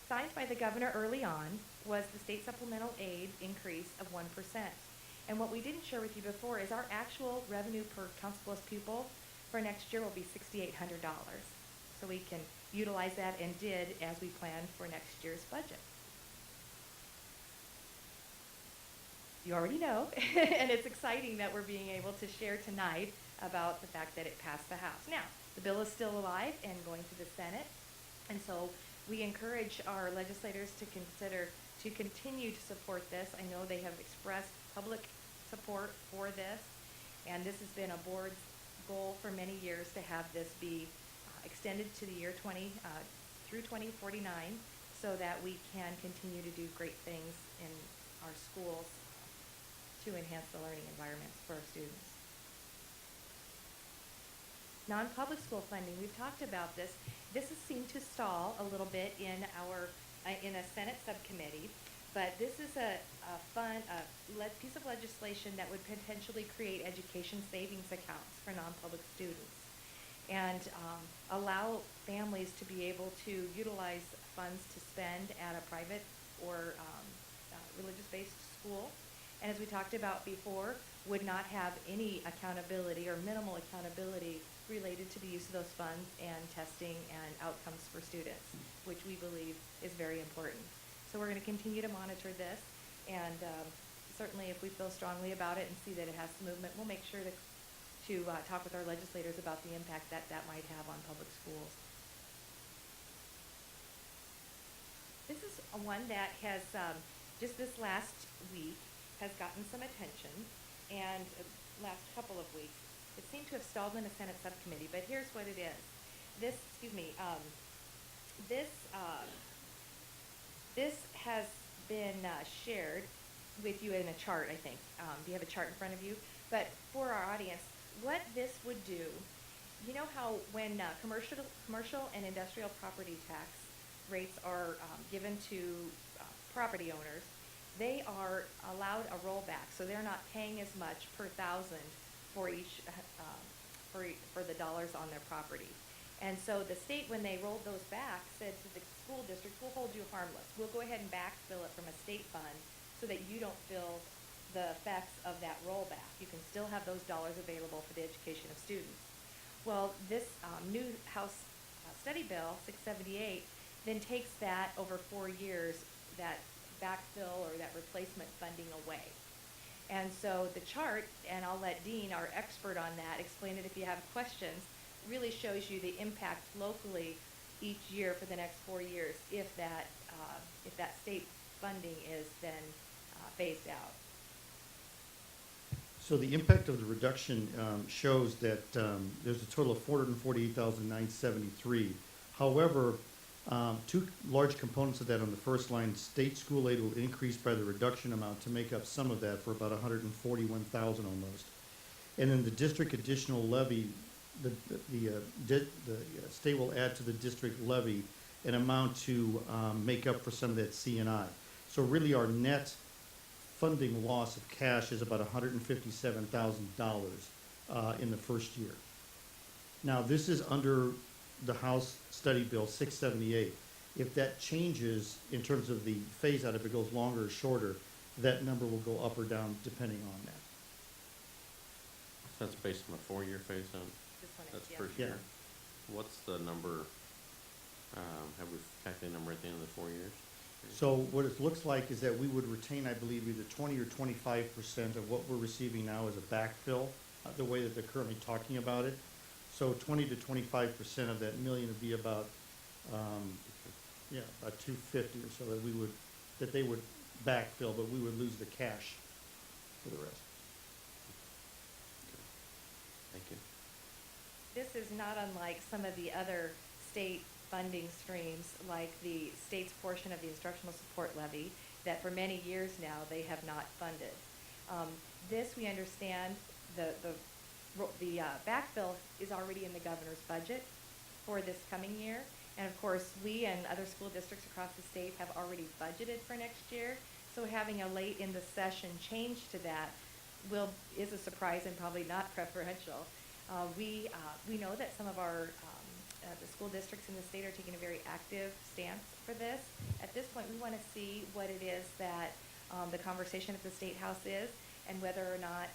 Speaker 10: Signed by the governor early on was the state supplemental aid increase of 1%. And what we didn't share with you before is our actual revenue per Council Bluffs pupil for next year will be $6,800. So we can utilize that and did as we planned for next year's budget. You already know, and it's exciting that we're being able to share tonight about the fact that it passed the House. Now, the bill is still alive and going to the Senate, and so we encourage our legislators to consider to continue to support this. I know they have expressed public support for this, and this has been a board's goal for many years to have this be extended to the year through 2049 so that we can continue to do great things in our schools to enhance the learning environments for our students. Non-public school funding, we've talked about this. This has seemed to stall a little bit in a Senate subcommittee, But this is a piece of legislation that would potentially create education savings accounts for non-public students and allow families to be able to utilize funds to spend at a private or religious-based school. And as we talked about before, would not have any accountability or minimal accountability related to the use of those funds and testing and outcomes for students, which we believe is very important. So we're going to continue to monitor this, and certainly if we feel strongly about it and see that it has some movement, we'll make sure to talk with our legislators about the impact that that might have on public schools. This is one that has, just this last week, has gotten some attention, and last couple of weeks. It seemed to have stalled in a Senate subcommittee, but here's what it is. This has been shared with you in a chart, I think. Do you have a chart in front of you? But for our audience, what this would do, you know how when commercial and industrial property tax rates are given to property owners, they are allowed a rollback, so they're not paying as much per thousand for each for the dollars on their property. And so the state, when they rolled those back, said to the school district, we'll hold you harmless. We'll go ahead and backfill it from a state fund so that you don't feel the effects of that rollback. You can still have those dollars available for the education of students. Well, this new House study bill, 678, then takes that over 4 years, that backfill or that replacement funding away. And so the chart, and I'll let Dean, our expert on that, explain it if you have questions, really shows you the impact locally each year for the next 4 years if that state funding is then phased out.
Speaker 2: So the impact of the reduction shows that there's a total of 448,973. However, two large components of that on the first line, state school aid will increase by the reduction amount to make up some of that for about 141,000 almost. And then the district additional levy, the state will add to the district levy an amount to make up for some of that CNI. So really our net funding loss of cash is about $157,000 in the first year. Now this is under the House Study Bill 678. If that changes in terms of the phase out, if it goes longer or shorter, that number will go up or down depending on that.
Speaker 1: That's based on a 4-year phase out?
Speaker 10: This one is,
Speaker 1: That's
Speaker 10: yeah.
Speaker 1: first year? What's the number, have we calculated the number at the end of the 4 years?
Speaker 2: So what it looks like is that we would retain, I believe, either 20 or 25% of what we're receiving now as a backfill, the way that they're currently talking about it. So 20 to 25% of that million would be about, about 250 or so that they would backfill, but we would lose the cash for the rest.
Speaker 1: Thank you.
Speaker 10: This is not unlike some of the other state funding streams, like the state's portion of the instructional support levy, that for many years now they have not funded. This, we understand, the backfill is already in the governor's budget for this coming year. And of course, we and other school districts across the state have already budgeted for next year. So having a late in the session change to that is a surprise and probably not preferential. We know that some of our the school districts in the state are taking a very active stance for this. At this point, we want to see what it is that the conversation at the State House is and whether or not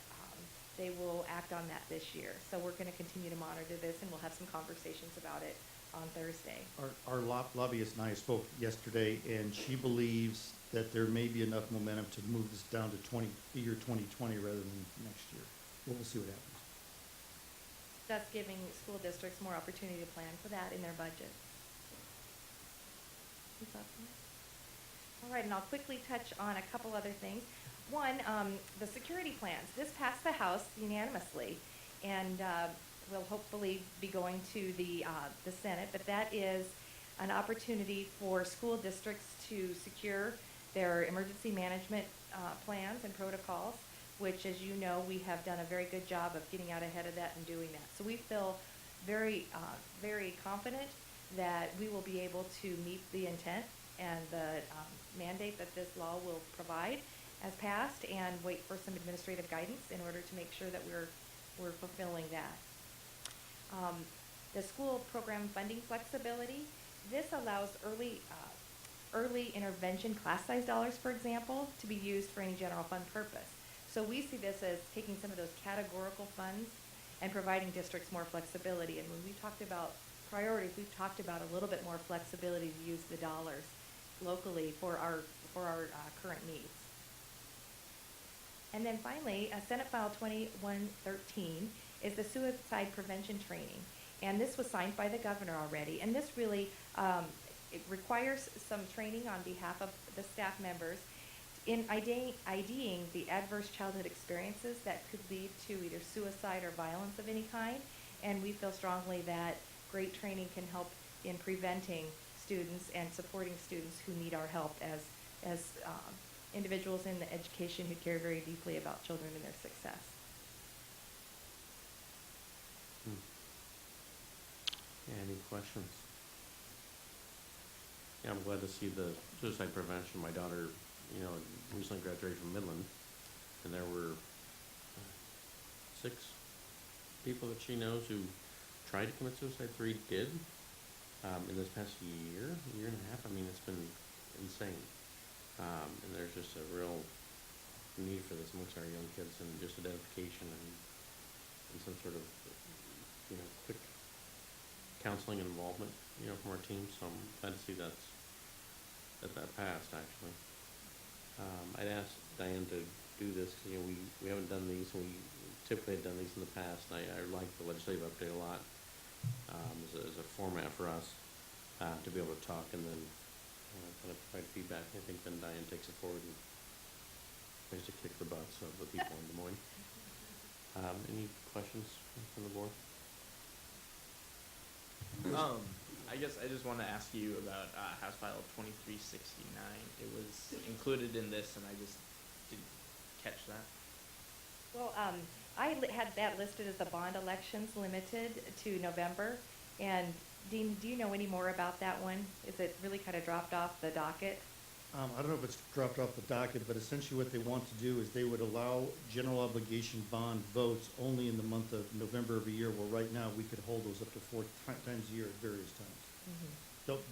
Speaker 10: they will act on that this year. So we're going to continue to monitor this, and we'll have some conversations about it on Thursday.
Speaker 2: Our lobbyist and I spoke yesterday, and she believes that there may be enough momentum to move this down to the year 2020 rather than next year. We'll see what happens.
Speaker 10: Thus giving school districts more opportunity to plan for that in their budget. All right, and I'll quickly touch on a couple other things. One, the security plans. This passed the House unanimously, and will hopefully be going to the Senate, but that is an opportunity for school districts to secure their emergency management plans and protocols, which, as you know, we have done a very good job of getting out ahead of that and doing that. So we feel very, very confident that we will be able to meet the intent and the mandate that this law will provide as passed, and wait for some administrative guidance in order to make sure that we're fulfilling that. The school program funding flexibility, this allows early intervention class size dollars, for example, to be used for any general fund purpose. So we see this as taking some of those categorical funds and providing districts more flexibility. And when we talked about priorities, we've talked about a little bit more flexibility to use the dollars locally for our current needs. And then finally, Senate File 2113 is the suicide prevention training. And this was signed by the governor already. And this really, it requires some training on behalf of the staff members in IDing the adverse childhood experiences that could lead to either suicide or violence of any kind. And we feel strongly that great training can help in preventing students and supporting students who need our help as individuals in the education who care very deeply about children and their success.
Speaker 1: Any questions? Yeah, I'm glad to see the suicide prevention. My daughter, recently graduated from Midland, and there were 6 people that she knows who tried to commit suicide. 3 did in this past year and a half. I mean, it's been insane. And there's just a real need for this amongst our young kids, and just identification and some sort of, quick counseling and involvement, from our team. So I'm glad to see that passed, actually. I'd asked Diane to do this, because, we haven't done these, and we typically have done these in the past, and I like the legislative update a lot, as a format for us, to be able to talk and then kind of provide feedback. I think then Diane takes it forward and tries to kick the butts of the people in Des Moines. Any questions from the board?
Speaker 19: I guess I just want to ask you about House File 2369. It was included in this, and I just didn't catch that.
Speaker 10: Well, I had that listed as the bond elections limited to November. And Dean, do you know any more about that one? Is it really kind of dropped off the docket?
Speaker 2: I don't know if it's dropped off the docket, but essentially what they want to do is they would allow general obligation bond votes only in the month of November of a year, where right now we could hold those up to 4 times a year at various times.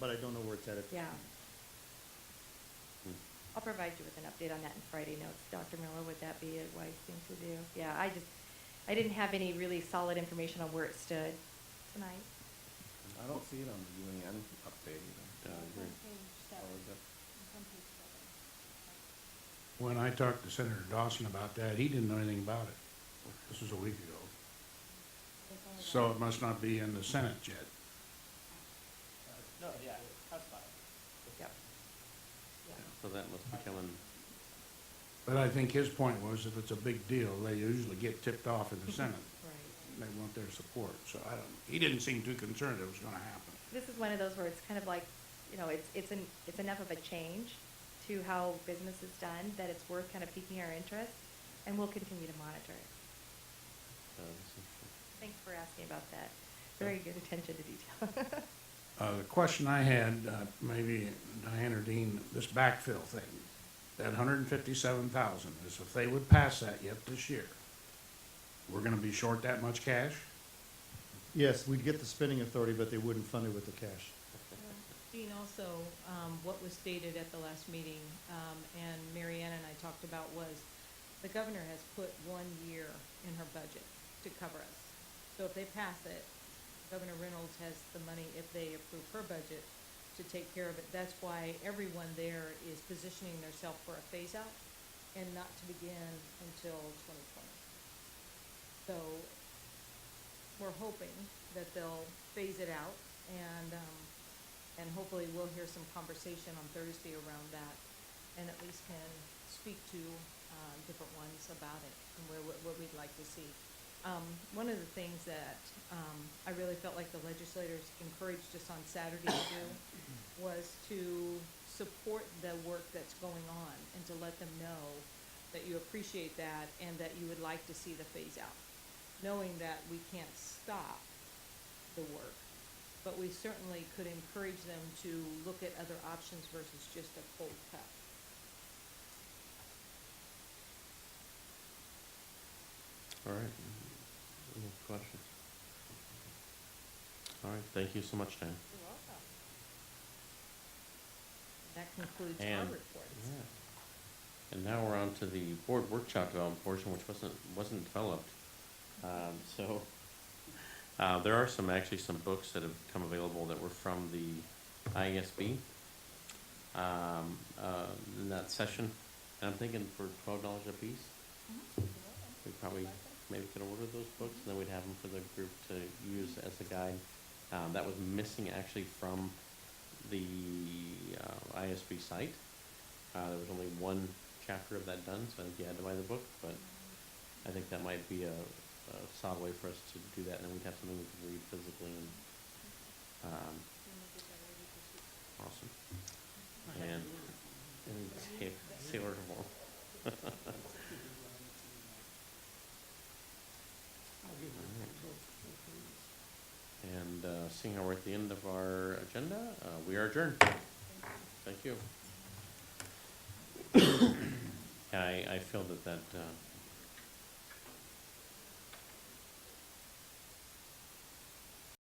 Speaker 2: But I don't know where it's at.
Speaker 10: Yeah. I'll provide you with an update on that in Friday notes. Dr. Miller, would that be a wise thing to do? Yeah, I didn't have any really solid information on where it stood tonight.
Speaker 4: I don't see it on the UAN update either.
Speaker 3: When I talked to Senator Dawson about that, he didn't know anything about it. This was a week ago. So it must not be in the Senate yet.
Speaker 19: No, yeah, House File.
Speaker 10: Yep.
Speaker 1: So that must be coming.
Speaker 3: But I think his point was, if it's a big deal, they usually get tipped off in the Senate.
Speaker 10: Right.
Speaker 3: They want their support, so I don't, he didn't seem too concerned it was gonna happen.
Speaker 10: This is one of those where it's kind of like, it's enough of a change to how business is done that it's worth kind of piquing our interest, and we'll continue to monitor it. Thanks for asking about that. Very good attention to detail.
Speaker 3: The question I had, maybe Diane or Dean, this backfill thing, that $157,000, is if they would pass that yet this year, we're gonna be short that much cash?
Speaker 2: Yes, we'd get the spending authority, but they wouldn't fund it with the cash.
Speaker 11: Dean, also, what was stated at the last meeting, and Mary Ann and I talked about, was the governor has put 1 year in her budget to cover us. So if they pass it, Governor Reynolds has the money, if they approve her budget, to take care of it. That's why everyone there is positioning themselves for a phase out and not to begin until 2020. So we're hoping that they'll phase it out, and hopefully we'll hear some conversation on Thursday around that, and at least can speak to different ones about it and what we'd like to see. One of the things that I really felt like the legislators encouraged us on Saturday to do was to support the work that's going on and to let them know that you appreciate that and that you would like to see the phase out, knowing that we can't stop the work, but we certainly could encourage them to look at other options versus just a cold cup.
Speaker 1: All right. Any questions? All right, thank you so much, Dan.
Speaker 11: You're welcome. That concludes our
Speaker 1: And,
Speaker 11: reports.
Speaker 1: yeah. And now we're on to the board workshop development portion, which wasn't developed. So, there are actually some books that have come available that were from the ISB, in that session. And I'm thinking for $12 a piece, we probably maybe could order those books, and then we'd have them for the group to use as a guide. That was missing actually from the ISB site. There was only one chapter of that done, so I think you had to buy the book, but I think that might be a solid way for us to do that, and then we'd have something we could read physically. And awesome. And sailorable. And seeing how we're at the end of our agenda, we are adjourned. Thank you. I feel that